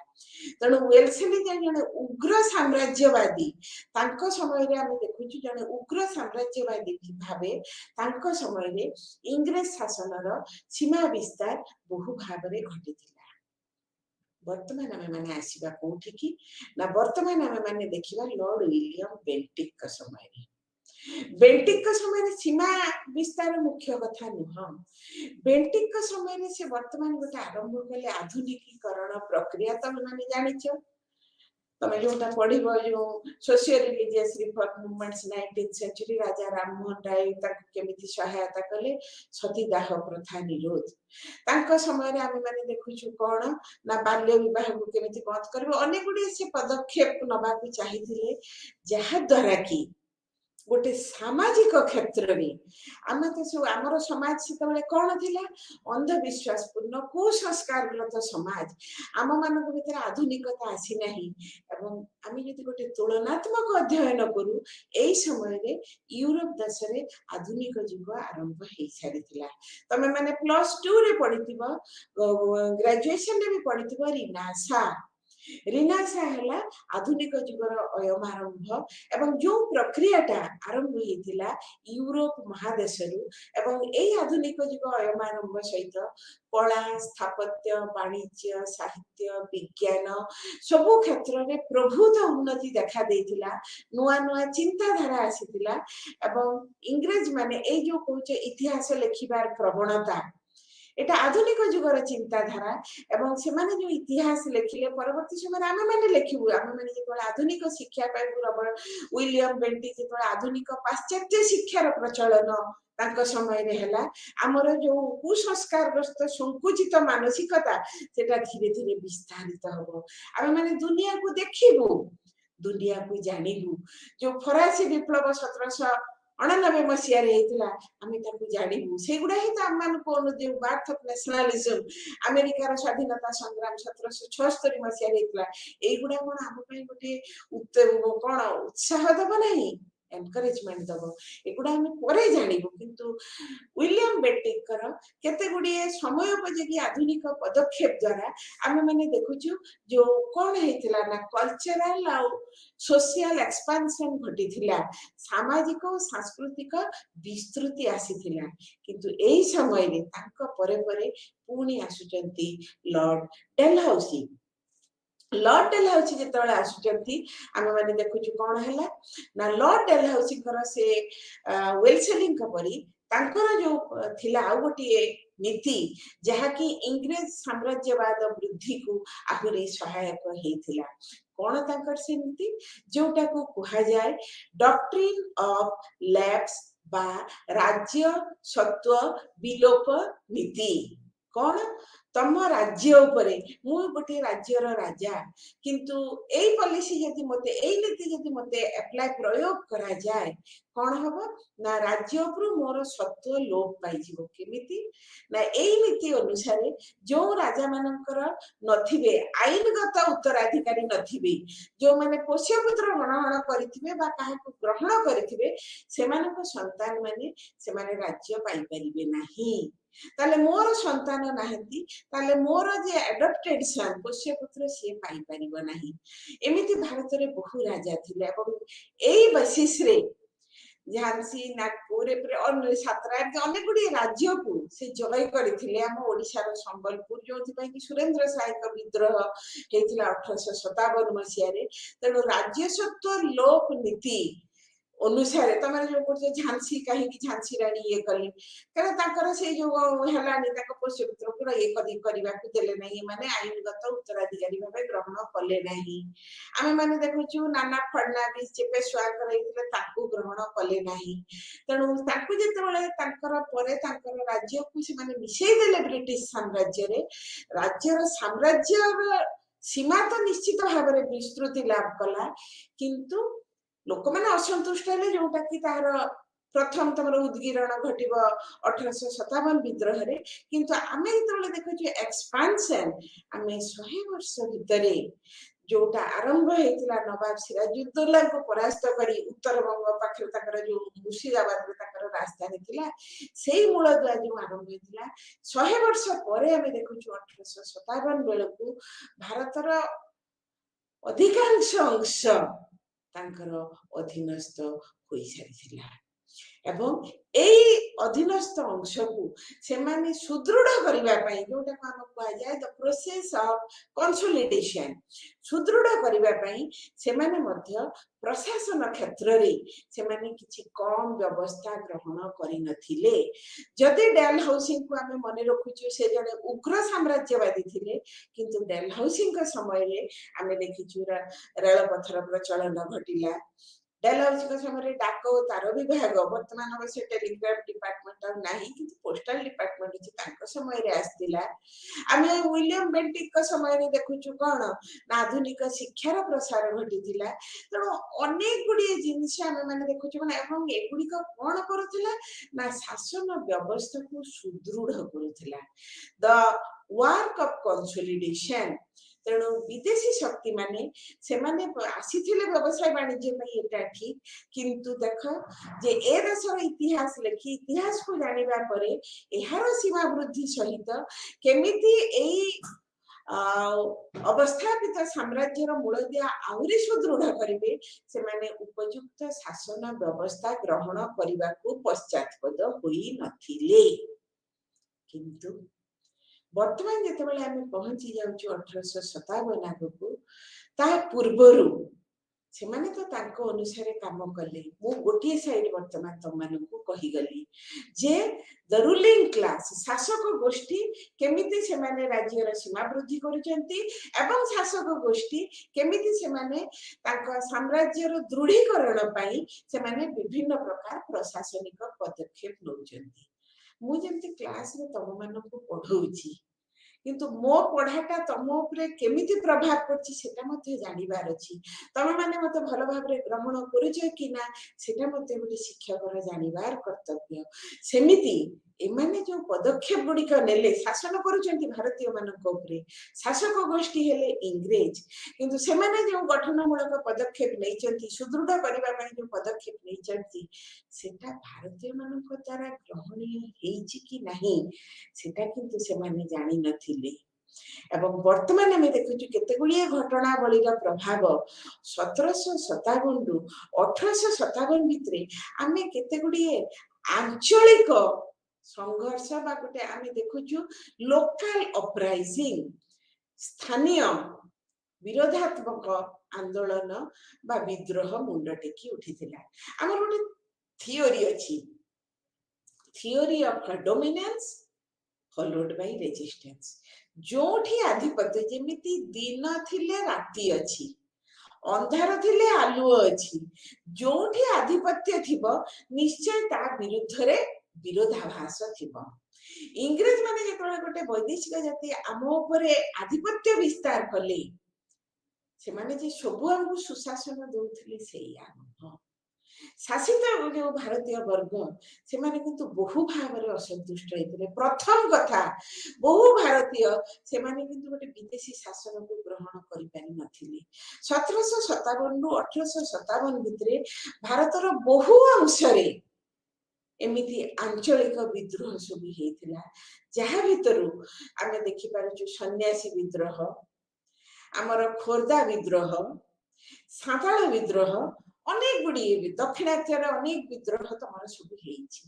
तेणु वेलसेली जने उग्र साम्राज्यवादी समय आम देखु जने उग्र साम्राज्यवादी भावे समय इंग्रेज शासन सीमा विस्तार बहु भाव में घटी वर्तमान आम मैंने आसवा कौटी की ना वर्तमान आम मैंने देखा लॉर्ड विलियम बेंटिक समय बेंटिक समय सीमा विस्तार मुख्य कथा नुह बेंटिक समय से वर्तमान गोटे आरंभ कले आधुनिकीकरण प्रक्रिया तुम मैंने जानिच तुम जोटा पढ़ जो socio religious reform movements 19th century Raja Rammohan Roy केमिति सहायता कले सतीदाह प्रथा निरोध समय आम मैंने देखु कौन ना बाल्य विवाह को केमिति बंद कर अनेक गुड़े से पदक्षेप नवा चाहिए जहाद्वारा कि गोटे सामाजिक क्षेत्र में आम तो सब आमर समाज से कौन थी अंधविश्वास पूर्ण कुसंस्कार ग्रत समाज आम मान भर आधुनिकता आसी ना आम जो गोटे तुलनात्मक अध्ययन करूँ यही समय यूरोप देश में आधुनिक युग आरंभ हो सारी तमें मैंने +2 रे पढ़ी ग्रेजुएशन भी पढ़ी रिनासा रिनासा है आधुनिक जुगर अयमारंभ एवं जो प्रक्रियाटा आरंभ होता यूरोप महादेश आधुनिक जुग अयमारंभ सहित कला स्थापत्य वाणिज्य साहित्य विज्ञान सबु क्षेत्र में प्रभुत उन्नति देखा देथिला नुआ नुआ चिंताधारा आसीथिला एवं इंग्रेज माने ए जो कहूचे इतिहास लिखिबार प्रवणता एटा आधुनिक जुगर चिंताधारा एवं से माने जो इतिहास लिखिले परवर्ती समय आम मैंने लिखू आम मैंने जो आधुनिक शिक्षा रॉबर्ट विलियम बेंटिक जो आधुनिक पाश्चात्य शिक्षार प्रचलन तांको समय रे हला आमर जो कुसंस्कारग्रस्त संकुचित मानसिकता सेटा धीरे धीरे विस्तारित हबो आम मैंने दुनिया को देखिबू दुनिया को जानिबू जो फरासी विप्लव 1798 मसीह आम जानू से गुड़ा ही तो आम जो बार्थ ऑफ नेशनलिज्म अमेरिकार स्वाधीनता संग्राम 1776 मसीह युड़ा कौन आम गोटे कौन उत्साह दब ना एनकरेजमेंट दब एगुड़ा आम पर जानू किंतु विलियम बेंटिकर केते गुड़िए समयोपयोगी आधुनिक पदक्षेप द्वारा आम मैंने देखुचु जो कौन होता ना कल्चरल आ सोशल एक्सपांशन घटी सामाजिक और सांस्कृतिक विस्तृति आसीथिला किंतु एही समय रे तांको परे परे पुणी आसुचंती लॉर्ड डेलहाउसी लॉर्ड डेलहाउसी जेतबेले आसुचंती आमे माने देखुछु कोन हैला ना लॉर्ड डेलहाउसी से वेलसेलिंग परी तांकर जो थिला आ गोटिए नीति जहा कि इंग्रेज साम्राज्यवाद वृद्धि को आहुरी सहायक हेथिला कौन तांकर से नीति जोटा को कहा जाए डॉक्ट्रिन ऑफ लैप्स बा राज्य सत्व विलोप नीति कौन तम राज्य उपरे मु गोटे राज्यर राजा किंतु एई पॉलिसी यदि मते एई नीति यदि मते अप्लाई प्रयोग करा जाए कौन हबो ना राज्य उपरु मोर सत्व लोप पाई जिवो केमिति ना एई नीति अनुसार जो राजा मानकर नथिबे आईनगत उत्तराधिकारी नथिबे जो माने पोष्यपुत्र ग्रहण करिथिबे बा काहा को ग्रहण करिथिबे सेमानक संतान माने सेमाने राज्य पाई परिबे नाही ताले मोर संतान नाहंती ताले मोर जे एडॉप्टेड सन पोष्यपुत्र से पाई परिबो नाही एमिति भारत रे बहु राजा थिले एवं एई बेसिस रे झांसी नागपुर और सातराट अनेक गुड़ी राज्य को से जय करथिले हम ओडिशा रो संबलपुर जोथि पई कि सुरेंद्र सायक विद्रोह हेतिला 1857 मसिया रे तेनो राज्य सत्व लोक नीति अनुसार तुम जो झांसी कहीं झांसी राणी ये कले कारण से जो हेलानी पोष्यपुत्र को ये करने नहीं माने आईनगत उत्तराधिकारी भाव ग्रहण कले नहीं आम मैंने देखु नाना फडनाविस जे पेशवा ग्रहण कले नहीं तेणु जो राज्य को मिसईदे ब्रिटिश साम्राज्य रे राज्यर साम्राज्य सीमा तो निश्चित भाव में विस्तृति लाभ कला किंतु लोक मैंने असंतुष्ट है जोटा कि तार प्रथम तुम उद्गीरण घट 1857 विद्रोह रे किंतु आम जो देखु एक्सपांशन आम 100 वर्ष भितर जोटा आरंभ होता नवाब सिराजुद्दौला को परास्त करी उत्तर बंग पाखे जो मुर्शिदाबाद में राजधानी थिला से मूल दुआ जो आरंभ होता 100 वर्ष पर आम देखु 1857 बेल को भारतर अधिकांश अंश तांकर अधीनस्थ होई सारिथिला एवं एई अधीनस्थ अंश को से माने सुदृढ़ करिबा पई जोटा को हम कहा जाय द प्रोसेस ऑफ कंसोलिडेशन सुदृढ़ करिबा पई से माने मध्य प्रशासन क्षेत्र रे से माने किछि कम व्यवस्था ग्रहण करि नथिले जदि डेलहाउसी को हमें मन रखुछु से जने उग्र साम्राज्यवादी थिले किंतु डेलहाउसी का समय रे हमें देखिछु रेल पथर प्रचलन घटिला ଡାଲହାଉସିଙ୍କ ସମୟରେ ଡାକ ଓ ତାର ବିଭାଗ, ବର୍ତ୍ତମାନ ଅବଶ୍ୟ ଟେଲିଗ୍ରାଫ ଡିପାର୍ଟମେଣ୍ଟ ଆଉ ନାହିଁ, କିନ୍ତୁ ପୋଷ୍ଟାଲ ଡିପାର୍ଟମେଣ୍ଟ ଅଛି, ତାଙ୍କ ସମୟରେ ଆସିଥିଲା। ଆମେ ୱିଲିୟମ ବେଣ୍ଟିକଙ୍କ ସମୟରେ ଦେଖୁଛୁ କଣ ନା ଆଧୁନିକ ଶିକ୍ଷାର ପ୍ରସାର ଘଟିଥିଲା। ତେଣୁ ଅନେକ ଗୁଡିଏ ଜିନିଷ ଆମେ ମାନେ ଦେଖୁଛୁ ମାନେ, ଏବଂ ଏଗୁଡିକ କଣ କରୁଥିଲା ନା ଶାସନ ବ୍ୟବସ୍ଥାକୁ ସୁଦୃଢ କରୁଥିଲା, ଦ ୱାର୍କ ଅଫ କନସୋଲିଡେସନ। ତେଣୁ ବିଦେଶୀ ଶକ୍ତି ମାନେ ସେମାନେ ଆସିଥିଲେ ବ୍ୟବସାୟ ବାଣିଜ୍ୟ ପାଇଁ, ଏଟା ଠିକ, କିନ୍ତୁ ଦେଖ ଯେ ଏ ଦେଶର ଇତିହାସ ଲେଖି ଇତିହାସକୁ ଜାଣିବା ପରେ ଏହାର ସୀମା ବୃଦ୍ଧି ସହିତ କେମିତି ଏଇ ଅବସ୍ଥାପିତ ସାମ୍ରାଜ୍ୟର ମୂଳଦୁଆ ଆହୁରି ସୁଦୃଢ କରିବେ, ସେମାନେ ଉପଯୁକ୍ତ ଶାସନ ବ୍ୟବସ୍ଥା ଗ୍ରହଣ କରିବାକୁ ପଶ୍ଚାତପଦ ହୋଇ ନଥିଲେ। କିନ୍ତୁ ବର୍ତ୍ତମାନ ଯେତେବେଳେ ଆମେ ପହଞ୍ଚି ଯାଉଛୁ 1857 ଆଗକୁ, ତା ପୂର୍ବରୁ ସେମାନେ ତ ତାଙ୍କ ଅନୁସାରେ କାମ କଲେ। ମୁଁ ଗୋଟିଏ ସାଇଡ ବର୍ତ୍ତମାନ ତମମାନଙ୍କୁ କହିଗଲି ଯେ ଦ ରୁଲିଂ କ୍ଲାସ, ଶାସକ ଗୋଷ୍ଠୀ କେମିତି ସେମାନେ ରାଜ୍ୟର ସୀମା ବୃଦ୍ଧି କରୁଛନ୍ତି ଏବଂ ଶାସକ ଗୋଷ୍ଠୀ କେମିତି ସେମାନେ ତାଙ୍କ ସାମ୍ରାଜ୍ୟର ଦୃଢୀକରଣ ପାଇଁ ସେମାନେ ବିଭିନ୍ନ ପ୍ରକାର ପ୍ରଶାସନିକ ପଦକ୍ଷେପ ନେଉଛନ୍ତି। ମୁଁ ଯେମିତି କ୍ଲାସରେ ତମମାନଙ୍କୁ ପଢଉଛି, କିନ୍ତୁ ମୋ ପଢାଟା ତମ ଉପରେ କେମିତି ପ୍ରଭାବ ପଡୁଛି ସେଟା ମଧ୍ୟ ଜାଣିବାର ଅଛି। ତମେ ମାନେ ମତେ ଭଲ ଭାବରେ ଗ୍ରହଣ କରୁଛ କି ନା ସେଟା ମତେ ଗୋଟେ ଶିକ୍ଷକର ଜାଣିବାର କର୍ତ୍ତବ୍ୟ। ସେମିତି ଏମାନେ ଯୋଉ ପଦକ୍ଷେପ ଗୁଡିକ ନେଲେ, ଶାସନ କରୁଛନ୍ତି ଭାରତୀୟ ମାନଙ୍କ ଉପରେ, ଶାସକ ଗୋଷ୍ଠୀ ହେଲେ ଇଂରେଜ, କିନ୍ତୁ ସେମାନେ ଯେଉଁ ଗଠନମୂଳକ ପଦକ୍ଷେପ ନେଇଛନ୍ତି, ସୁଦୃଢ କରିବା ପାଇଁ ଯୋଉ ପଦକ୍ଷେପ ନେଇଛନ୍ତି, ସେଟା ଭାରତୀୟ ମାନଙ୍କ ଦ୍ୱାରା ଗ୍ରହଣୀୟ ହେଇଛି କି ନାହିଁ ସେଟା କିନ୍ତୁ ସେମାନେ ଜାଣିନଥିଲେ। ଏବଂ ବର୍ତ୍ତମାନ ଆମେ ଦେଖୁଛୁ କେତେ ଗୁଡିଏ ଘଟଣାବଳୀର ପ୍ରଭାବ 1757 ରୁ 1857 ଭିତରେ ଆମେ କେତେ ଗୁଡିଏ ଆଞ୍ଚଳିକ ସଂଘର୍ଷ ବା ଗୋଟେ ଆମେ ଦେଖୁଛୁ ଲୋକାଲ ଅପରାଇଜିଂ, ସ୍ଥାନୀୟ ବିରୋଧାତ୍ମକ ଆନ୍ଦୋଳନ ବା ବିଦ୍ରୋହ ମୁଣ୍ଡ ଟେକି ଉଠିଥିଲା। ଆମର ଗୋଟେ ଥିଓରି ଅଛି, theory of dominance ଫଲୋଡ Bai resistance. ଯୋଉଠି ଆଧିପତ୍ୟ, ଯେମିତି ଦିନ ଥିଲେ ରାତି ଅଛି, ଅନ୍ଧାର ଥିଲେ ଆଲୁଅ ଅଛି, ଯୋଉଠି ଆଧିପତ୍ୟ ଥିବ ନିଶ୍ଚୟ ତା ବିରୁଦ୍ଧରେ ବିରୋଧାଭାସ ଥିବ। ଇଂରେଜ ମାନେ ଯେତେବେଳେ ଗୋଟେ ବୈଦେଶିକ ଜାତି ଆମ ଉପରେ ଆଧିପତ୍ୟ ବିସ୍ତାର କଲେ, ସେମାନେ ଯେ ସବୁ ଆମକୁ ସୁଶାସନ ଦଉଥିଲେ ସେଇଆ ନୁହଁ। ଶାସିତ ଯୋଉ ଭାରତୀୟ ବର୍ଗ ସେମାନେ କିନ୍ତୁ ବହୁ ଭାବରେ ଅସନ୍ତୁଷ୍ଟ ହେଇଥିଲେ। ପ୍ରଥମ କଥା, ବହୁ ଭାରତୀୟ ସେମାନେ କିନ୍ତୁ ଗୋଟେ ବିଦେଶୀ ଶାସନକୁ ଗ୍ରହଣ କରିପାରି ନଥିଲେ। 1757 ରୁ 1857 ଭିତରେ ଭାରତର ବହୁ ଅଂଶରେ ଏମିତି ଆଞ୍ଚଳିକ ବିଦ୍ରୋହ ସବୁ ହେଇଥିଲା, ଯାହା ଭିତରୁ ଆମେ ଦେଖିପାରୁଛୁ ସନ୍ନ୍ୟାସୀ ବିଦ୍ରୋହ, ଆମର ଖୋର୍ଦ୍ଧା ବିଦ୍ରୋହ, ସାନ୍ତାଳ ବିଦ୍ରୋହ, ଅନେକ ଗୁଡିଏ ଦକ୍ଷିଣାତ୍ୟର ଅନେକ ବିଦ୍ରୋହ ତମର ସବୁ ହେଇଛି।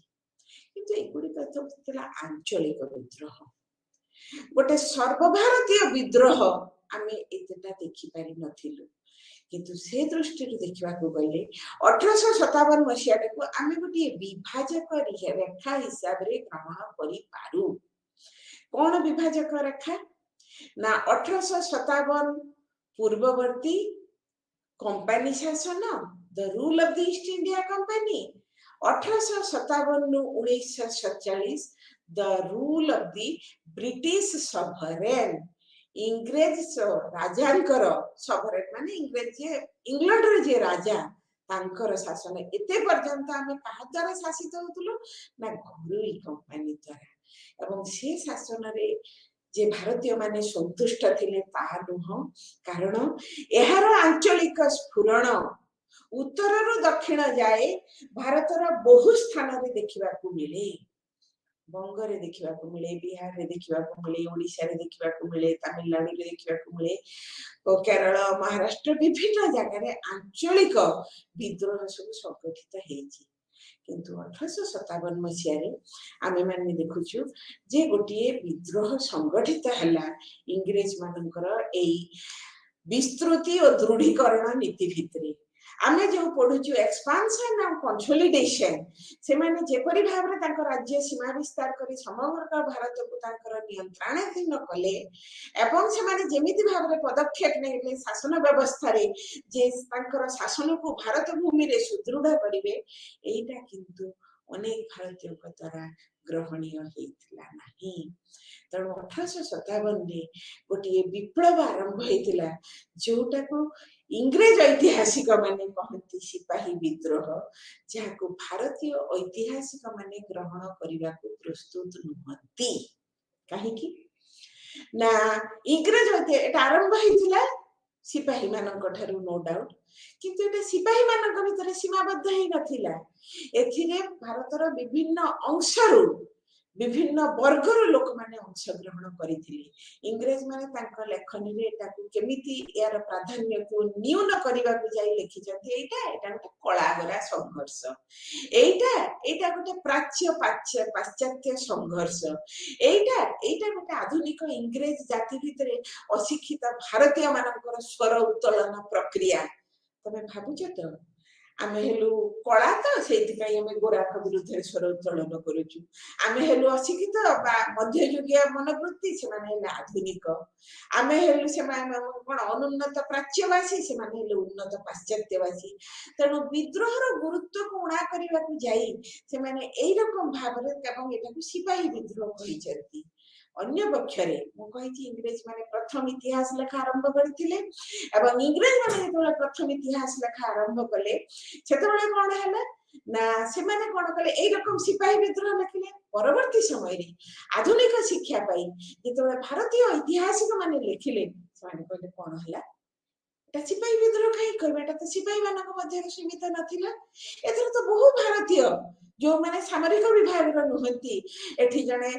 କିନ୍ତୁ ଏଗୁଡିକ ଥିଲା ଆଞ୍ଚଳିକ ବିଦ୍ରୋହ। ଗୋଟେ ସର୍ବଭାରତୀୟ ବିଦ୍ରୋହ ଆମେ ଏତେଟା ଦେଖିପାରି ନଥିଲୁ। କିନ୍ତୁ ସେ ଦୃଷ୍ଟିରୁ ଦେଖିବାକୁ ଗଲେ 1857 ମସିହାଟାକୁ ଆମେ ଗୋଟିଏ ବିଭାଜକ ରେଖା ହିସାବରେ ଗ୍ରହଣ କରିପାରୁ। କଣ ବିଭାଜକ ରେଖା ନା 1857 ପୂର୍ବବର୍ତ୍ତୀ କମ୍ପାନୀ ଶାସନ, the rule of the East India company, 1857 ରୁ 1947 the rule of the British sovereign. ଇଂରେଜ ରାଜାଙ୍କର ସଭରେନ ମାନେ ଇଂରେଜ ଇଂଲଣ୍ଡର ଯିଏ ରାଜା ତାଙ୍କର ଶାସନ। ଏତେ ପର୍ଯ୍ୟନ୍ତ ଆମେ କାହା ଦ୍ୱାରା ଶାସିତ ହଉଥିଲୁ ନା ଘରୋଇ କମ୍ପାନୀ ଦ୍ୱାରା। ଏବଂ ସେ ଶାସନରେ ଯେ ଭାରତୀୟ ମାନେ ସନ୍ତୁଷ୍ଟ ଥିଲେ ତାହା ନୁହଁ, କାରଣ ଏହାର ଆଞ୍ଚଳିକ ସ୍ଫୁରଣ ଉତ୍ତରରୁ ଦକ୍ଷିଣ ଯାଏ ଭାରତର ବହୁ ସ୍ଥାନରେ ଦେଖିବାକୁ ମିଳେ। ବଙ୍ଗରେ ଦେଖିବାକୁ ମିଳେ, ବିହାରରେ ଦେଖିବାକୁ ମିଳେ, ଓଡିଶାରେ ଦେଖିବାକୁ ମିଳେ, ତାମିଲନାଡୁରେ ଦେଖିବାକୁ ମିଳେ, କେରଳ, ମହାରାଷ୍ଟ୍ର ବିଭିନ୍ନ ଜାଗାରେ ଆଞ୍ଚଳିକ ବିଦ୍ରୋହ ସବୁ ସଂଗଠିତ ହେଇଛି। କିନ୍ତୁ 1857 ମସିହାରେ ଆମେ ମାନେ ଦେଖୁଛୁ ଯେ ଗୋଟିଏ ବିଦ୍ରୋହ ସଂଗଠିତ ହେଲା ଇଂରେଜ ମାନଙ୍କର ଏଇ ବିସ୍ତୃତି ଓ ଦୃଢୀକରଣ ନୀତି ଭିତରେ। आमे जो पढ़ुचु एक्सपांशन और कंसोलिडेशन से माने जेपरि भाबरे तांको राज्य सीमा विस्तार करी समग्र भारत को तांकर नियंत्रणाधीन कले एवं से माने जेमिति भाबरे पदक्षेप नेले शासन व्यवस्था रे जे तांकर शासन को भारत भूमि रे सुदृढ़ करिवे एटा किंतु अनेक भारतीय द्वारा ग्रहणीय हेतिला नाही। तेणु 1857 गोटे विप्लव आरंभ होता जोटा को इंग्रेज ऐतिहासिक माने कहती सिपाही विद्रोह जहाँ भारतीय ऐतिहासिक माने ग्रहण करने को प्रस्तुत नुहति कहीं ना इंग्रेज आरंभ होता सिपाही मानक ठारू नो डाउट किंतु एटा सिपाही मानक भितर सीमाबद्ध ही नथिला एथिरे भारतर विभिन्न अंशरू विभिन्न वर्गर लोक माने अंशग्रहण करथिले। इंग्रेज माने तांका लेखनी रे एटा को केमिति यार प्राधान्य को न्यून करबा को जाई लिखि जथि एटा गोटे कलागरा संघर्ष एटा गोटे प्राच्य पाश्चात्य संघर्ष एटा गोटे आधुनिक इंग्रेज जाति भितरे अशिक्षित भारतीय मानकर स्वर उत्तोलन प्रक्रिया तमे भाबुछ तो आमे हेलु कला तो सेतिकाई आमे गोराख विरुद्ध स्वर उत्तोलन करूछु आमे हेलु अशिक्षित बा मध्ययुगीय मनोवृत्ति से माने हेले आधुनिक आमे हेलु से माने कोन अनुन्नत प्राच्यवासी से माने हेलु उन्नत पाश्चात्यवासी तेणु विद्रोहर गुरुत्व को उणा करबा को जाई से माने एई रकम भाबरे एवं एटा को सिपाही विद्रोह कहि जति अन्य पक्षरे मु कहि इंग्रेज माने प्रथम इतिहास लेखा आरंभ करथिले एवं इंग्रेज माने जेतोले प्रथम इतिहास लेखा आरंभ कले सेतोले कोन हैला ना से माने कोन कले एई रकम सिपाही विद्रोह लिखिले परवर्ती समय रे आधुनिक शिक्षा पाई जेतोले भारतीय ऐतिहासिक माने लिखिले से माने कहले कोन हैला एटा सिपाही विद्रोह कहीं करबे एटा तो सिपाही मानक मध्य सीमित नथिला एथर तो बहु भारतीय जो माने सामरिक विभाग रो नुहंती एठी जने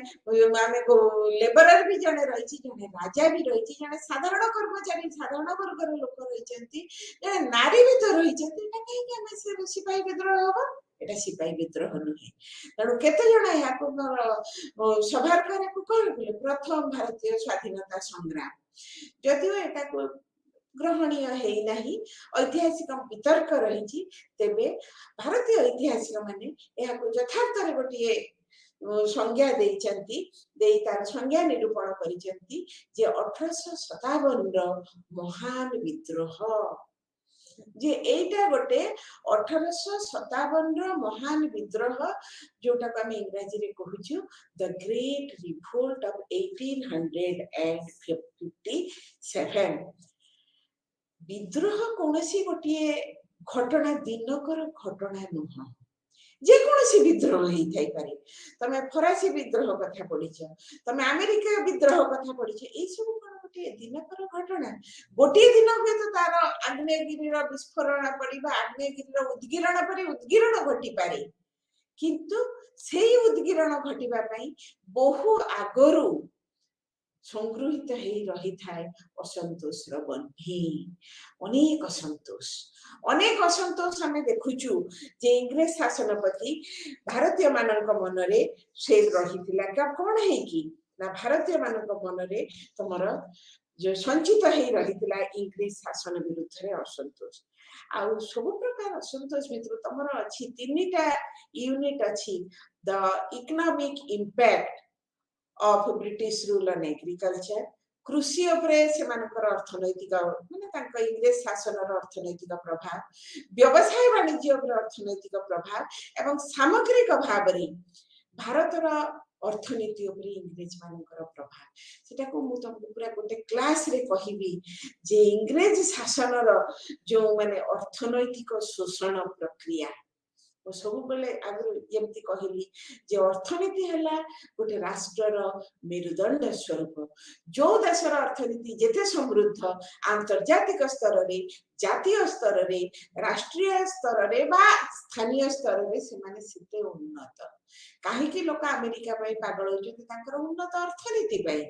माने को लेबरर भी जने रहिछि जने राजा भी रहिछि जने साधारण कर्मचारी साधारण वर्ग रो लोक रहिचंती जने नारी भी तो रहिचंती एटा कहीं के में से सिपाही विद्रोह होबो एटा सिपाही विद्रोह नुहे तेणु केते जण या को सभार करे को कहले प्रथम भारतीय स्वाधीनता संग्राम जदिও एटा को ग्रहणीय है नहीं ऐतिहासिक वितर्क रही तेबे भारतीय ऐतिहासिक माने यह को यथार्थ रे गोटे संज्ञा तार संज्ञा निरूपण करिसेंती जे 1857 रो महान विद्रोह जे एटा गोटे 1857 रो महान विद्रोह जोटा को हम इंग्रजी रे कहूछु द ग्रेट रिवोल्ट ऑफ 1857 विद्रोह कौन सी गोटे घटना दिनकर घटना नुह जे कौन सी विद्रोह ही थाई पारे तमे फरासी विद्रोह कथा पढिछ तमे अमेरिका विद्रोह कथा पढिछ ए सब कोन गोटे दिनकर घटना गोटे दिन पे तो तार आग्नेयगिरी रो विस्फोरण पड़िबा आग्नेयगिरी रो उद्गीरण परि उद्गीरण घटी पारे किंतु सेही उद्गीरण घटिबा पई बहु आगरु संग्रहित ही रही थाए असंतोष बन्ही अनेक असंतोष हमें देखुचु जे इंग्रेज शासन प्रति भारतीय मानक मन रे से रही थिला का कोन है कि ना भारतीय मानक मन रे तमर जो संचित ही रही थिला इंग्रेज शासन विरुद्ध रे असंतोष आ सब प्रकार असंतोष भितर तमर अछि तीनटा यूनिट अछि the economic impact of British rule on agriculture कृषि उपरे सेमानकर अर्थनैतिक माने तांको इंग्रेज शासन रो अर्थनैतिक प्रभाव व्यवसाय वाणिज्य उपरे अर्थनैतिक प्रभाव एवं सामग्रिक भाव रे भारत रो अर्थनीति उपरे इंग्रेज मानकर प्रभाव सेटा को मु तुमको पूरा गोटे क्लास रे कहिबी जे इंग्रेज शासन रो जो माने अर्थनैतिक शोषण प्रक्रिया सब बेले आगु जेमती कहली जे अर्थनीति हला गोटे राष्ट्र मेरुदंड स्वरूप जो देशर अर्थनीति जेते समृद्ध आंतर्जातिक स्तर रे जातीय स्तर रे राष्ट्रीय स्तर रे बा स्थानीय स्तर रे से माने सेते उन्नत काहे कि लोक अमेरिका पई पागल होजते तांकर उन्नत अर्थनीति पई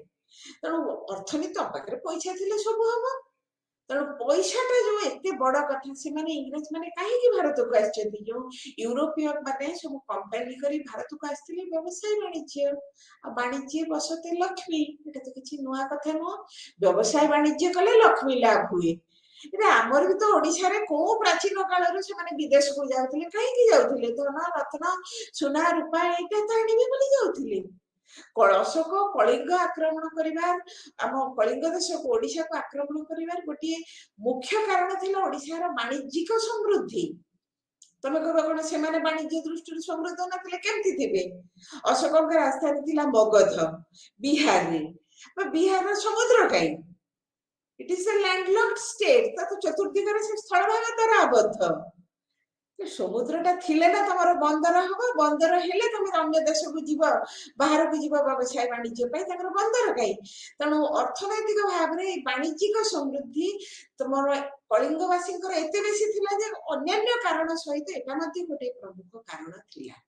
तेणु अर्थनीति पाखरे पैसा थिले सब हबो तेणु पैसाटा जो एते बड़ कथा से माने इंग्रेज माने काहे कि भारत को आछथि जो यूरोपीय माने सब कंपनी करी भारत को आस्थिले व्यवसाय वाणिज्य बसते लक्ष्मी एटा तो किछि नुआ कथा न व्यवसाय वाणिज्य कले लक्ष्मी लाभ हुए आमर भी तो ओडिशा रे को प्राचीन काल से माने विदेश को जाउथिले कहीं जाउथिले धन रत्न सुना रूपा एटा तो आनिबे बोली जाउथिले अशोक कलिंग आक्रमण करिवार आम कलिंग देश को ओडिशा को आक्रमण करिवार गोटे मुख्य कारण थिला ओडिशा रो वाणिज्यिक समृद्धि तमे कहबा कोन से माने वाणिज्य दृष्टि समृद्ध नथिले केमति थिबे अशोक राजधानी थिला मगध बिहार रे बिहार समुद्र कई it is a landlocked state तो चतुर्दिगरे से स्थल भाग द्वारा आबद्ध समुद्रटा थिले ना तमरो बंदर हबो बंदर हेले तमे अन्य देश को जीव बाहर को जीव व्यवसाय वाणिज्य पई तकर बंदर कई तणु अर्थनैतिक भाव रे वाणिज्यिक समृद्धि तमरो कलिंगवासी एते बेसी थिला जे अन्य कारण सहित एटा मध्ये गोटे प्रमुख कारण थिला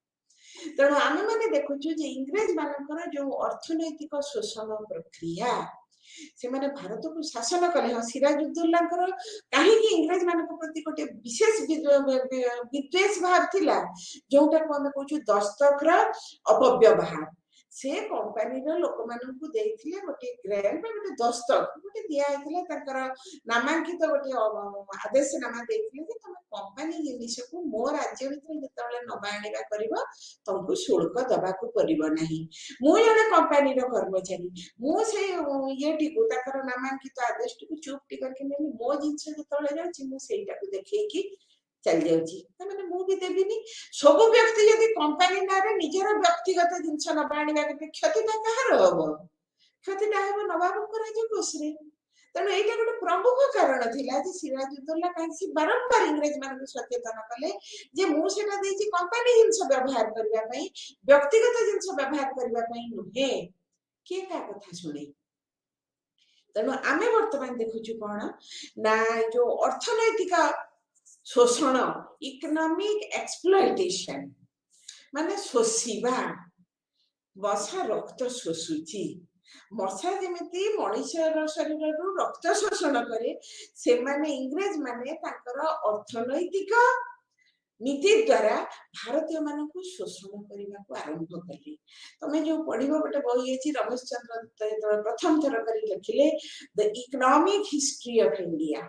तणु आमे माने देखुछु जे इंग्रेज मानकर जो अर्थनैतिक शोषण प्रक्रिया से माने भारत को शासन कले हाँ सिराजुद्दौला कहीं इंग्रेज मान प्रति गोटे विशेष विद्वेष भाव थिला जोटा को आमे कहूछु दस्तखर अपव्यवहार से कंपनी रो लोक मानकु देथिले गोटे ग्रेड बा गोटे दस्तक गोटे दिया हेतिला तकर नामांकित गोटे आदेश नामा देथिले जे तुम कंपनी जिनिस को मो राज्य भीतर जतले नबा आनिबा करबो तुमको शुल्क दबा को परिबो नाही मु जने कंपनी रो कर्मचारी मु से येटी को तकर नामांकित आदेश को चुप टिकर के नेली मो जिंस जतले जाछि मु सेटा को देखै कि चल जाउची तमाने मु भी देबिनी सब व्यक्ति यदि कंपनी नारे निजर व्यक्तिगत जिंस नबा आनिबा के क्षतिटा कहार हबो क्षतिटा हबो नवाब को राज्य कोसरे तने एटा गोटे प्रमुख कारण थिला जे सिराजुद्दौला कांसी बारंबार इंग्रेज मान को सचेतन कले जे मु सेटा देछि कंपनी जिंस व्यवहार करबा पई व्यक्तिगत जिंस व्यवहार करबा पई नुहे के का कथा सुने तने आमे वर्तमान देखुछु कोन ना जो अर्थनैतिक शोषण इकोनॉमिक एक्सप्लॉयटेशन माने शोषिबा मशा रक्त शोषुची मशा जेमिति मनुष्यर शरीर रु रक्त शोषण करे से माने इंग्रेज माने ताकर अर्थनैतिक नीति द्वारा भारतीय मान को शोषण करने को आरंभ कले तमे जो पढ़िबो गोटे बही अछि रमेश चंद्र प्रथम थर करी लिखिले the economic history of India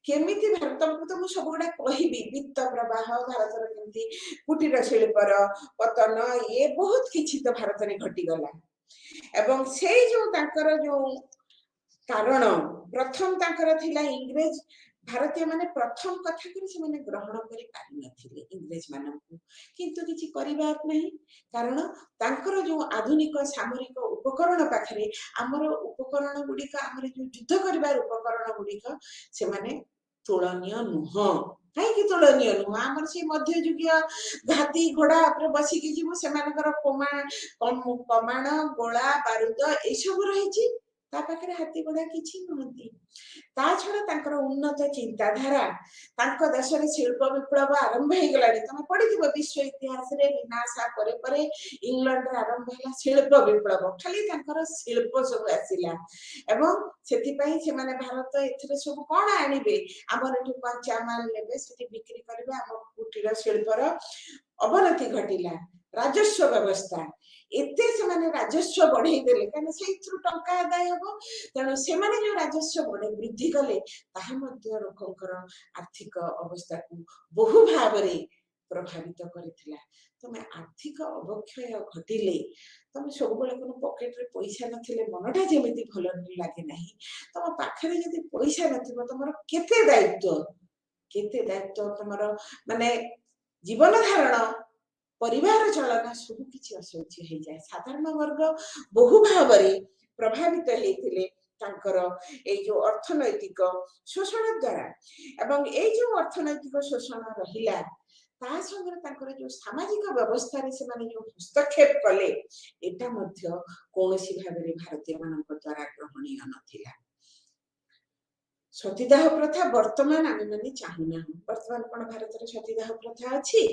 केमिति भारत को तो सब गुडा कहिबी वित्त प्रवाह भारत रे केमिति कुटीर शिल्पर पतन ये बहुत किछि तो भारत रे घटी गला एवं से जो ताकर जो कारण प्रथम ताकर थिला इंग्रेज भारतीय माने प्रथम कथा करी से माने ग्रहण करी पारि नथिले इंग्रेज मानकु किंतु किछि करिबार नहीं कारण तांकर जो आधुनिक सामरिक उपकरण पाखरे हमर उपकरण गुडी का हमर जो युद्ध करिबार उपकरण गुडी का से माने तुलनीय नुह कहीं तुलनीय नुह आमर से मध्ययुगीय घाती घोड़ा आपरे बसी के जीवो से मानकर कमाण गोला बारूद ए सब रहिछि ता पाखरे हाथी घोड़ा किछि नहंती ता छडा तांकर उन्नत चिंताधारा तांको देश रे शिल्प विप्लव आरंभ हे गलानी तमे पढिथिबो विश्व इतिहास रे विनाशा परे परे इंग्लैंड रे आरंभ हैला शिल्प विप्लव खाली तांकर शिल्प सब आसिला एवं सेति पई से माने भारत एथरे सब कोन आनिबे हमर एठु कच्चा माल लेबे सेति बिक्री करबे हम कुटीर शिल्पर अवनति घटिला राजस्व व्यवस्था एते से माने राजस्व बढ़ाई देले काने सेइथु टंका आदाय हबो तनो से माने जो राजस्व बढ़े वृद्धि कले ताहा मध्य लोकंकर आर्थिक अवस्था को बहु भाव रे प्रभावित करथिला तमे आर्थिक अवक्षय घटिले तमे सब बेले कोनो पॉकेट रे पैसा नथिले मनटा जेमिति भलो लागे नाही तम पाखरे जदि पैसा नथिबो तमरो केते दायित्व तमरो माने जीवन धारण परिवार चलना सब किछि असोच्य हे जाय साधारण वर्ग बहु भाव रे प्रभावित हेतिले तांकर ए जो अर्थनैतिक शोषण द्वारा एवं ए जो अर्थनैतिक शोषण रहिला ता संगे तांकर जो सामाजिक व्यवस्था रे से माने जो हस्तक्षेप कले एटा मध्य कोनोसी भाव रे भारतीय मानक द्वारा ग्रहणीय नथिला सतीदाह प्रथा वर्तमान आमे माने चाहुना वर्तमान कोन भारत रे सतीदाह प्रथा अछि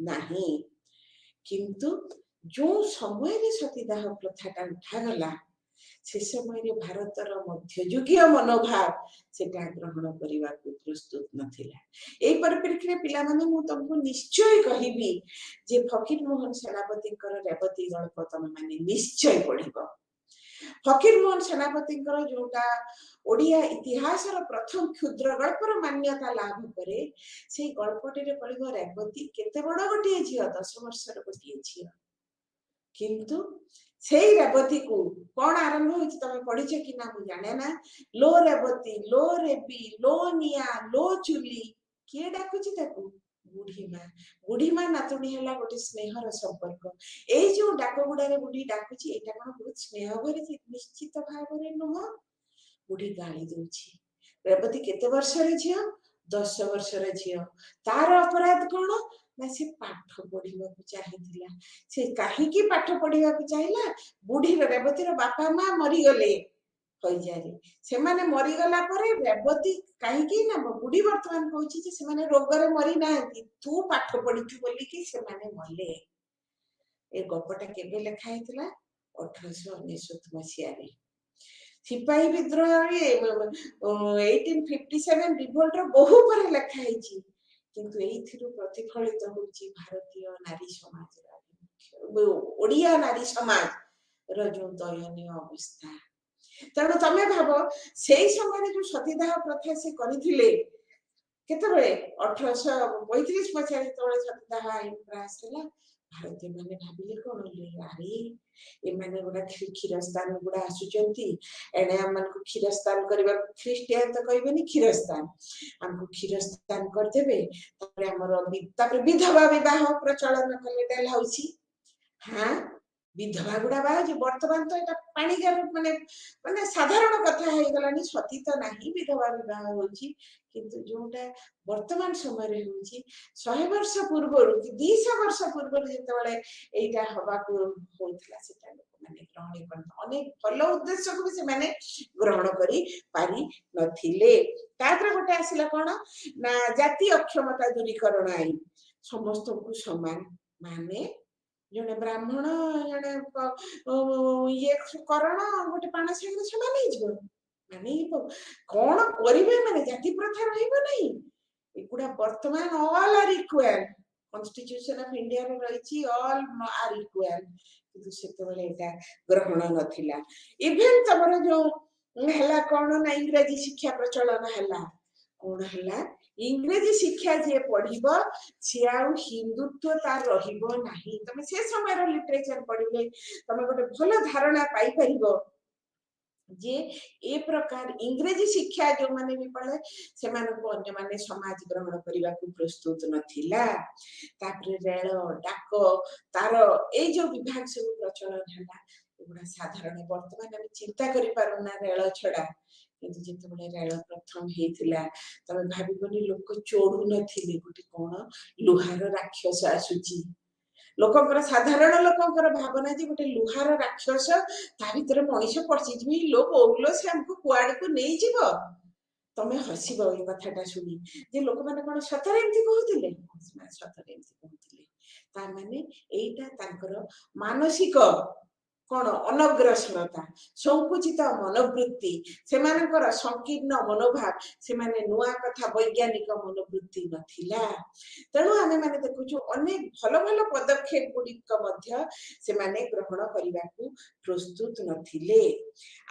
नाही किंतु जो समय रे सतीदाह प्रथाटा उठा गला से समय रे भारतर मध्ययुगीय मनोभाव सेटा ग्रहण करिवा को प्रस्तुत नथिला एई परिप्रेक्षी रे पिला माने मु तुमको निश्चय कहिबी जे फकीर मोहन सेनापति कर रेवती गल्प तम माने निश्चय पढिबो फकीर मोहन सेनापति कर जोटा ओडिया इतिहास प्रथम क्षुद्र गल्पर मान्यता लाभ करे से गल्पटे पड़ो रेवती केते बड़ गोटे झी 10 वर्षर गोटे झी किंतु से रेवती को कौन आरंभ हो तुम पढ़ीच कि ना मुझे जाने ना लो रेवती लो रेबी लो निया लो चुली किए डाकुची ताकू बुढ़ी माँ नातुणी है गोटे स्नेहर संपर्क यही जो डाक गुड़े बुढ़ी डाकुची एटा कौन बहुत स्नेह भरी निश्चित भाव में नुह बुढ़ी गाली दूची रेवती केते वर्षर झी 10 वर्षर झी तार अपराध कौन ना से पाठ पढ़ा चाहिए से कहीं पाठ पढ़ा चाहिए बुढ़ी रेवतीर बापा माँ मरीगले हईजारे से मरीगला रेवती कहीं ना बुढ़ी बर्तमान कहूँ रोगर मरी ना तू पाठ पढ़ी बोलिकी से मले ए गपटा केबे लेखा 1899 मसीह सिपाही विद्रोह 1857 रिवोल्ट बहु पर लेखा किंतु प्रतिफलित होची भारतीय नारी समाज ओडिया नारी समाज जो दयनीय अवस्था तेणु तमें भाव से समय जो सतीदाह प्रथा से करथिले केतबे 1835 मसीहा जो सतीदाह आईन प्रयास है भारतीय मैंने भाविले कौन अरे एमाने गुड़ा क्षीरस्तान गुड़ा आसुचंती एने हमन को क्षीरस्तान करबा ख्रिस्टियन तो कहबेनी क्षीरस्तान हमको क्षीरस्तान कर देबे तारे हमर विधवा विवाह प्रचलन कले डेल हाउसी हां विधवा गुड़ा बा जे वर्तमान तो एटा पाणीगार माने माने साधारण कथा हे गलानी सती तो नाही विधवा विवाह होची किंतु जोटा वर्तमान समय रे होची 100 वर्ष पूर्व कि 200 वर्ष पूर्व जेते बळे एटा हवा को होइतला सेटा लोक माने ग्रहण करन अनेक भलो उद्देश्य को भी से माने ग्रहण करी पारी नथिले तापर गोटे आसिला कोन ना जाति अक्षमता दूरीकरण आईन समस्त को समान माने जने ब्राह्मण जने ये करण गोटे पाण संगे समान ही जबो माने कौन करिवे माने जाति प्रथा रहिबो नहीं एगुडा वर्तमान all are equal constitution of India रे रहिछि ऑल आर इक्वल किंतु सेते बेले एटा ग्रहण नथिला इवन तमरो जो हला कोन ना इंग्रजी शिक्षा प्रचलन हला कोन हला इंग्रजी शिक्षा जे पढ़िबो से आ हिंदुत्व तार रहिबो नाही तमे से समय रो लिटरेचर पढ़िले तमे गोटे भलो धारणा पाई परिबो जे ए प्रकार इंग्रजी शिक्षा जो माने भी पढ़े से माने को अन्य माने समाज ग्रहण करबा को प्रस्तुत नथिला तापर रेल डाक तार ए जो विभाग सब प्रचलन हला एगुडा साधारण वर्तमान हम चिंता करि पारुना रेल छडा किंतु जेते रेल प्रथम हेतिला तमे भाबिबनी लोक चोडू नथिले गोटे कोन लुहार राक्षस आसुची लोकंकर साधारण लोकंकर भावना जे गोटे लुहार राक्षस ता भीतर मनीष पड़ची लोक ओलो से हमको कुआड़ को नहीं जीव तमे हसीबो ए कथाटा सुनी जे लोक माने कोन सतरे एमती कहउतिले सतरे एमती कहउतिले ता माने एटा तांकर मानसिक कोन अनग्रसरता संकुचित मनोवृत्ति से मानकर संकीर्ण मनोभाव से माने नुआ कथा वैज्ञानिक मनोवृत्ति नथिला तेणु आमे माने देखुछु अनेक भलो भलो पदक्षेप गुडिक मध्य से माने ग्रहण करिबा को प्रस्तुत नथिले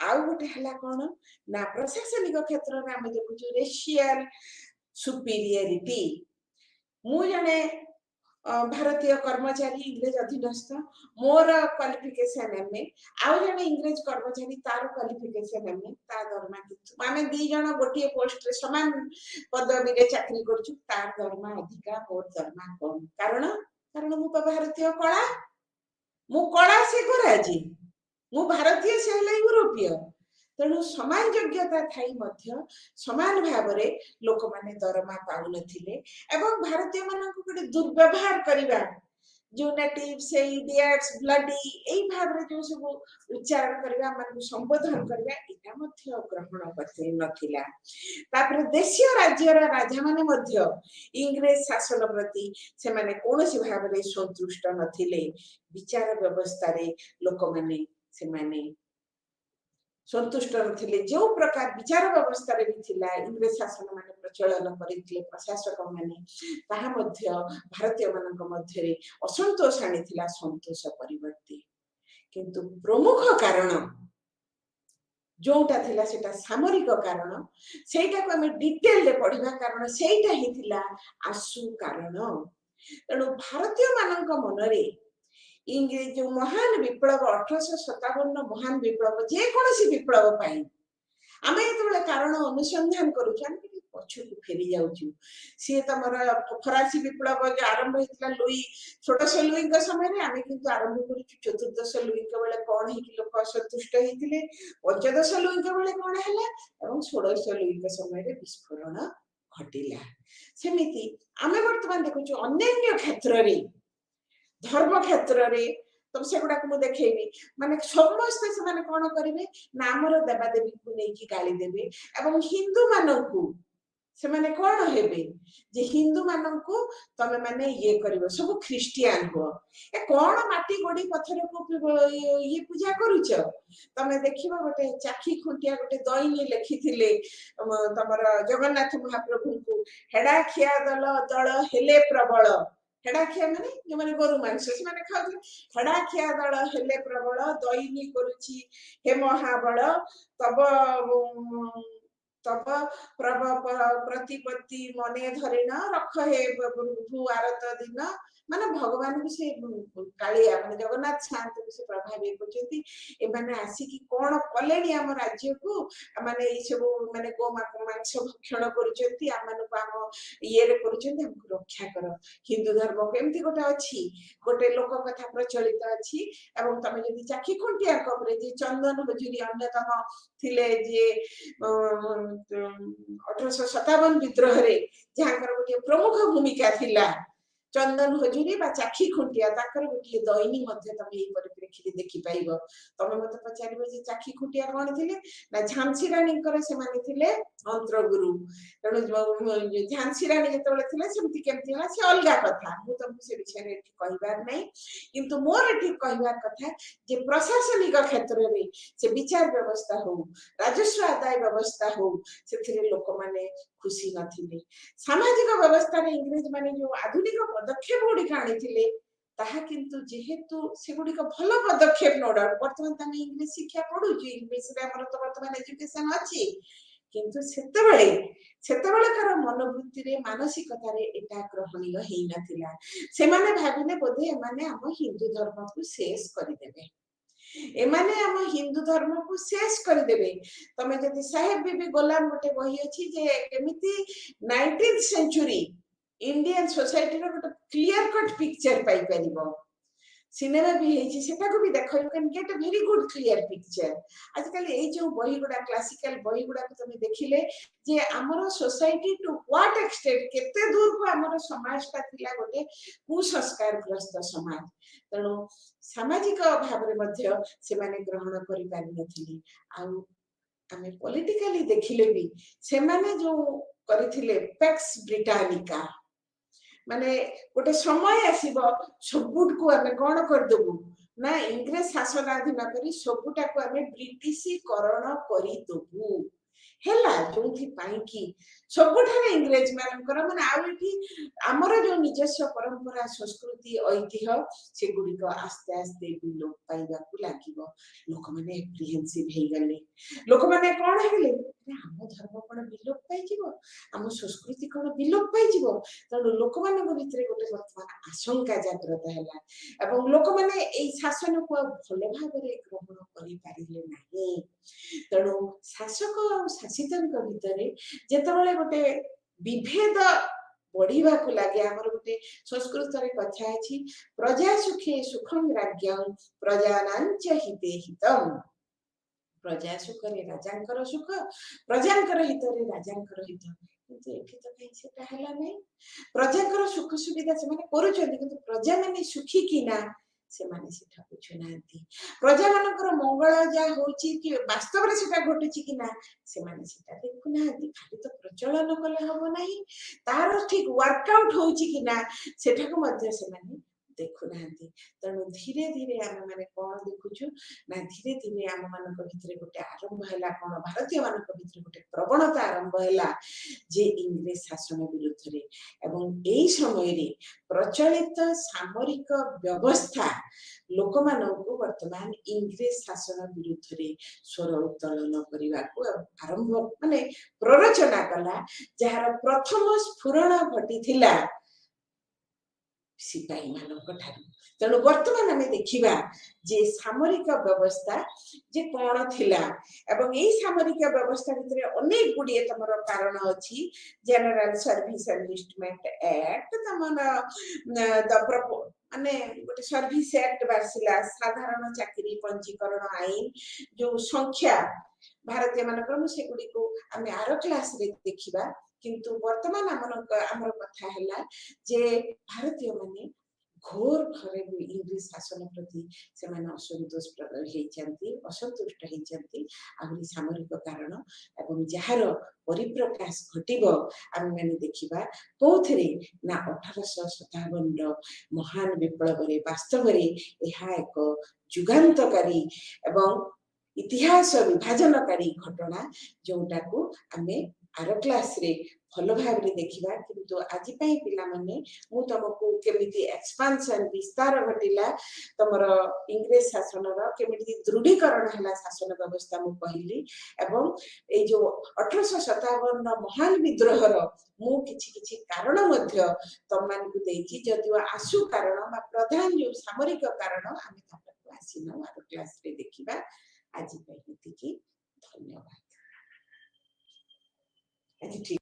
आउ गोटे हला कोन ना प्रशासनिक क्षेत्र रे आमे देखुछु रेशियल सुपीरियरिटी मु जने भारतीय कर्मचारी इंग्रेज अधीनस्थ मोर क्वालिफिकेशन एमए आउ जने इंग्रेज कर्मचारी तार क्वालिफिकेशन एमए ता दरमा किछु माने दी जण गोटिए पोस्ट रे समान पदवी रे चाकरी करछु तार दरमा अधिका मोर दरमा कम कारण मु भारतीय कला मु कला से कराजी मु भारतीय से हला यूरोपीय तेणु समान योग्यता थाई मध्य समान भाव रे लोक माने दरमा पाउ नथिले एवं भारतीय मानन को गोटे दुर्व्यवहार करिबा जो नेटिव से इडियट्स ब्लडी एई भाव रे जो सब उच्चारण करिबा मन को संबोधन करिबा एटा मध्य ग्रहण करते नथिला तापर देशीय राज्य रा राजा माने मध्य इंग्रेज शासन प्रति से माने कोनोसी भाव रे संतुष्ट नथिले विचार व्यवस्था रे लोक माने से माने संतुष्ट नथिले जो प्रकार विचार व्यवस्था रे थिला इंग्रेज शासन माने प्रचलन करिथिले प्रशासक माने ताहा मध्य भारतीय मानक मध्य रे असंतोष आनिथिला संतोष परिवर्ती किंतु प्रमुख कारण जोटा थिला सेटा सामरिक कारण सेटा को हमें डिटेल रे पढ़िबा कारण सेटा ही थिला आसु कारण तेणु भारतीय मानक मनरे इंग्रेज जो महान विप्लव 1857 महान विप्लव जे कोनसी विप्लव पाई आमे एतबेले कारण अनुसंधान करू पछु फेरी जाउछु सी तमर फरासी विप्लव जो आरंभ होइतला लुई षोडश लुई के समय रे आमे किंतु आरंभ करू चतुर्दश लुई के बेले कोन हे कि लोक असंतुष्ट हेतिले पंचदश लुई के बेले कोन हैला एवं षोडश लुई के समय रे विस्फोरण घटिला सेमिति आमे वर्तमान देखुछु अन्य क्षेत्र रे धर्म क्षेत्र रे तब से गुडा को देखेबी माने समस्त से माने कोन करिवे ना हमर देवा देवी को नै कि गाली देबे एवं हिंदू माननकु से माने कोन हेबे जे हिंदू माननकु तमे माने ये करिवो सब ख्रिस्टियन हो ए कोन माटी गोडी पत्थर को ये पूजा करूछ तमे देखिबो गोटे चाखी खुंटिया गोटे दैनी लेखिथिले तमर जगन्नाथ महाप्रभु को हेडा खिया दल हेले प्रबल हेडाखिया माने जो माने गोरु मांस से माने खाउ हेडाखिया दल हेले प्रबल दैनी करूची हे महाबल तब तब प्रभ प्रतिपत्ति मने धरिन रख हे भू आरत दिन माने भगवान भी से कालिया माने जगन्नाथ शांत भी से प्रभावित होचंती ए माने आसी की कोन कलेनी हम राज्य को माने ई सब माने गो मांस भक्षण करूचंती आमन को हम ये रे करूचंती हम रक्षा कर हिंदू धर्म केमती गोटे अछि गोटे लोक कथा प्रचलित अछि एवं तमे जदी चाखी खुंटिया कबरे जे चंदन हजूरी अन्यतम थिले जे 1857 विद्रोह रे जहां गोटे प्रमुख भूमिका थिला चंदन हजूरी बा चाखी खुंटिया ताकर गोटे दैनी मध्ये तमे एई परिप्रेक्षी देखि पाइबो तमे मते पचारिबो जे चाखी खुंटिया कोन थिले ना झांसी रानी करे से माने थिले अंतरगुरु तेणु झांसी रानी जेतबेले थिले सेमती केमती हला से अलगा कथा मु तुमको से विषय रे कहिबार नै किंतु मोर एठी कहिबार कथा जे प्रशासनिक क्षेत्र रे से विचार व्यवस्था हो राजस्व आदाय व्यवस्था हो सेथिरे लोक माने खुशी नथिले सामाजिक व्यवस्था रे इंग्रेज माने जो आधुनिक पदक्षेप गुडी काणी थिले ताहा किंतु जेहेतु से गुडी को भलो पदक्षेप नोडा वर्तमान तमे इंग्लिश शिक्षा पढुची इंग्लिश रे हमर तो वर्तमान एजुकेशन अछि किंतु सेतेबेले कर मनोवृत्ति रे मानसिकता रे एटा ग्रहणीय हेइ नथिला से माने भाबिले बोधे माने हम हिंदू धर्म को शेष करि देबे एमाने हम हिंदू धर्म को शेष कर देबे तमे जदी साहेब बीबी गोलाम गोटे बही अछि जे केमिति 19th सेंचुरी इंडियन सोसाइटी रो गोटे क्लियर कट पिक्चर पाई परिबो सिनेमा भी हेछि सेटा को भी देखो you can get a very good clear picture आजकल ए जो बही गुडा क्लासिकल बही गुडा को तमे देखिले जे हमरो सोसाइटी टू व्हाट एक्सटेंट केते दूर को हमरो समाज का थिला गोटे कुसंस्कार ग्रस्त समाज तणो सामाजिक भाव रे मध्य से माने ग्रहण करि पारि नथिले आउ हमें पॉलिटिकली देखिले भी से माने जो करिथिले पैक्स ब्रिटानिका माने गोटे समय आसीबो सबुट को हमें कोन कर देबु ना इंग्लिश शासनाधीन करी सबुटा को हमें ब्रिटिशीकरण करी देबु हेला जोंथि पाई की सबुठारे इंग्रेज मानकर माने आउठी हमर जो निजस्व परंपरा संस्कृति ऐतिह्य से गुडी को आस्ते आस्ते लोप पाइबा को लागिबो लोक माने एप्रिहेंसिव हे गले लोक माने कोन हेले हम धर्म कोन विलोप पाइ जिवो हम संस्कृति कोन विलोप पाइ जिवो तनो लोक माने को भितरे गोटे वर्तमान आशंका जागृत हैला एवं लोक माने एई शासन को भले भाबरे ग्रहण करि पारिले नाही तनो शासक और शासितन को भितरे जेतबेले गोटे विभेद बढ़िबा को लागे हमर गोटे संस्कृत रे कथा अछि प्रजा सुखे सुखं राज्ञं प्रजानांच हिते हितम प्रजा सुख रे राजांकर सुख प्रजांकर हित रे राजांकर हित किंतु एठी तो कहीं सेटा हला नै प्रजांकर सुख सुविधा से माने करूछन किंतु प्रजा माने सुखी कि ना से माने सेठा बुझुनांती प्रजा मानकर मंगल जा होची कि वास्तव रे सेटा घटुची कि ना से माने सेटा देखुनांती खाली तो प्रचलन कले हबो नाही तार ठीक वर्कआउट होची कि ना सेठा को मध्य से माने देखुना तेणु धीरे धीरे आम मैंने कौन देखुचु ना धीरे धीरे आम मान भितर गोटे आरंभ है कौन भारतीय मान भितर गोटे प्रवणता आरंभ है जे इंग्रेज शासन विरुद्ध रे एवं एई समय रे प्रचलित सामरिक व्यवस्था लोक मानू वर्तमान इंग्रेज शासन विरुद्ध रे स्वर उत्तोलन करने को आरंभ माने प्ररचना कला जार प्रथम स्फुरण घटी सिपाही मानक ठारू तेणु वर्तमान आम देखा जे सामरिक व्यवस्था जे कौन थिला एवं यही सामरिक व्यवस्था भितर अनेक गुड़िए तुम कारण अच्छी जनरल सर्विस एनलिस्टमेंट एक्ट तुम माने गोटे सर्विस एक्ट बासिला साधारण चाकरी पंजीकरण आईन जो संख्या भारतीय मानकर से गुड़ी को आम आर क्लास रे देखा किंतु वर्तमान आमर कथा है जे भारतीय माने घोर घरे इंग्लिश शासन प्रति से असंतुष्ट होती सामरिक कारण एवं जार परिप्रकाश घटिब आम मैंने देखा कौन ना 1857 महान विप्लव वास्तव एक जुगांतकारी एवं इतिहास विभाजनकारी घटना जोटा को आम आर क्लास रे भल भाव देखा किंतु आज पिला माने मु तुमको केमिति एक्सपांशन विस्तार घटिला तुमर इंग्रेज शासन केमिति दृढ़ीकरण है शासन व्यवस्था मु कहली एवं ए जो 1857 महान विद्रोहर मु किछि किछि कारण मध्य तुम मान को देछि जदियो आसु कारण बा प्रधान जो सामरिक कारण आमे तापर आसीना आर क्लास रे देखिबा आज धन्यवाद। आज ठीक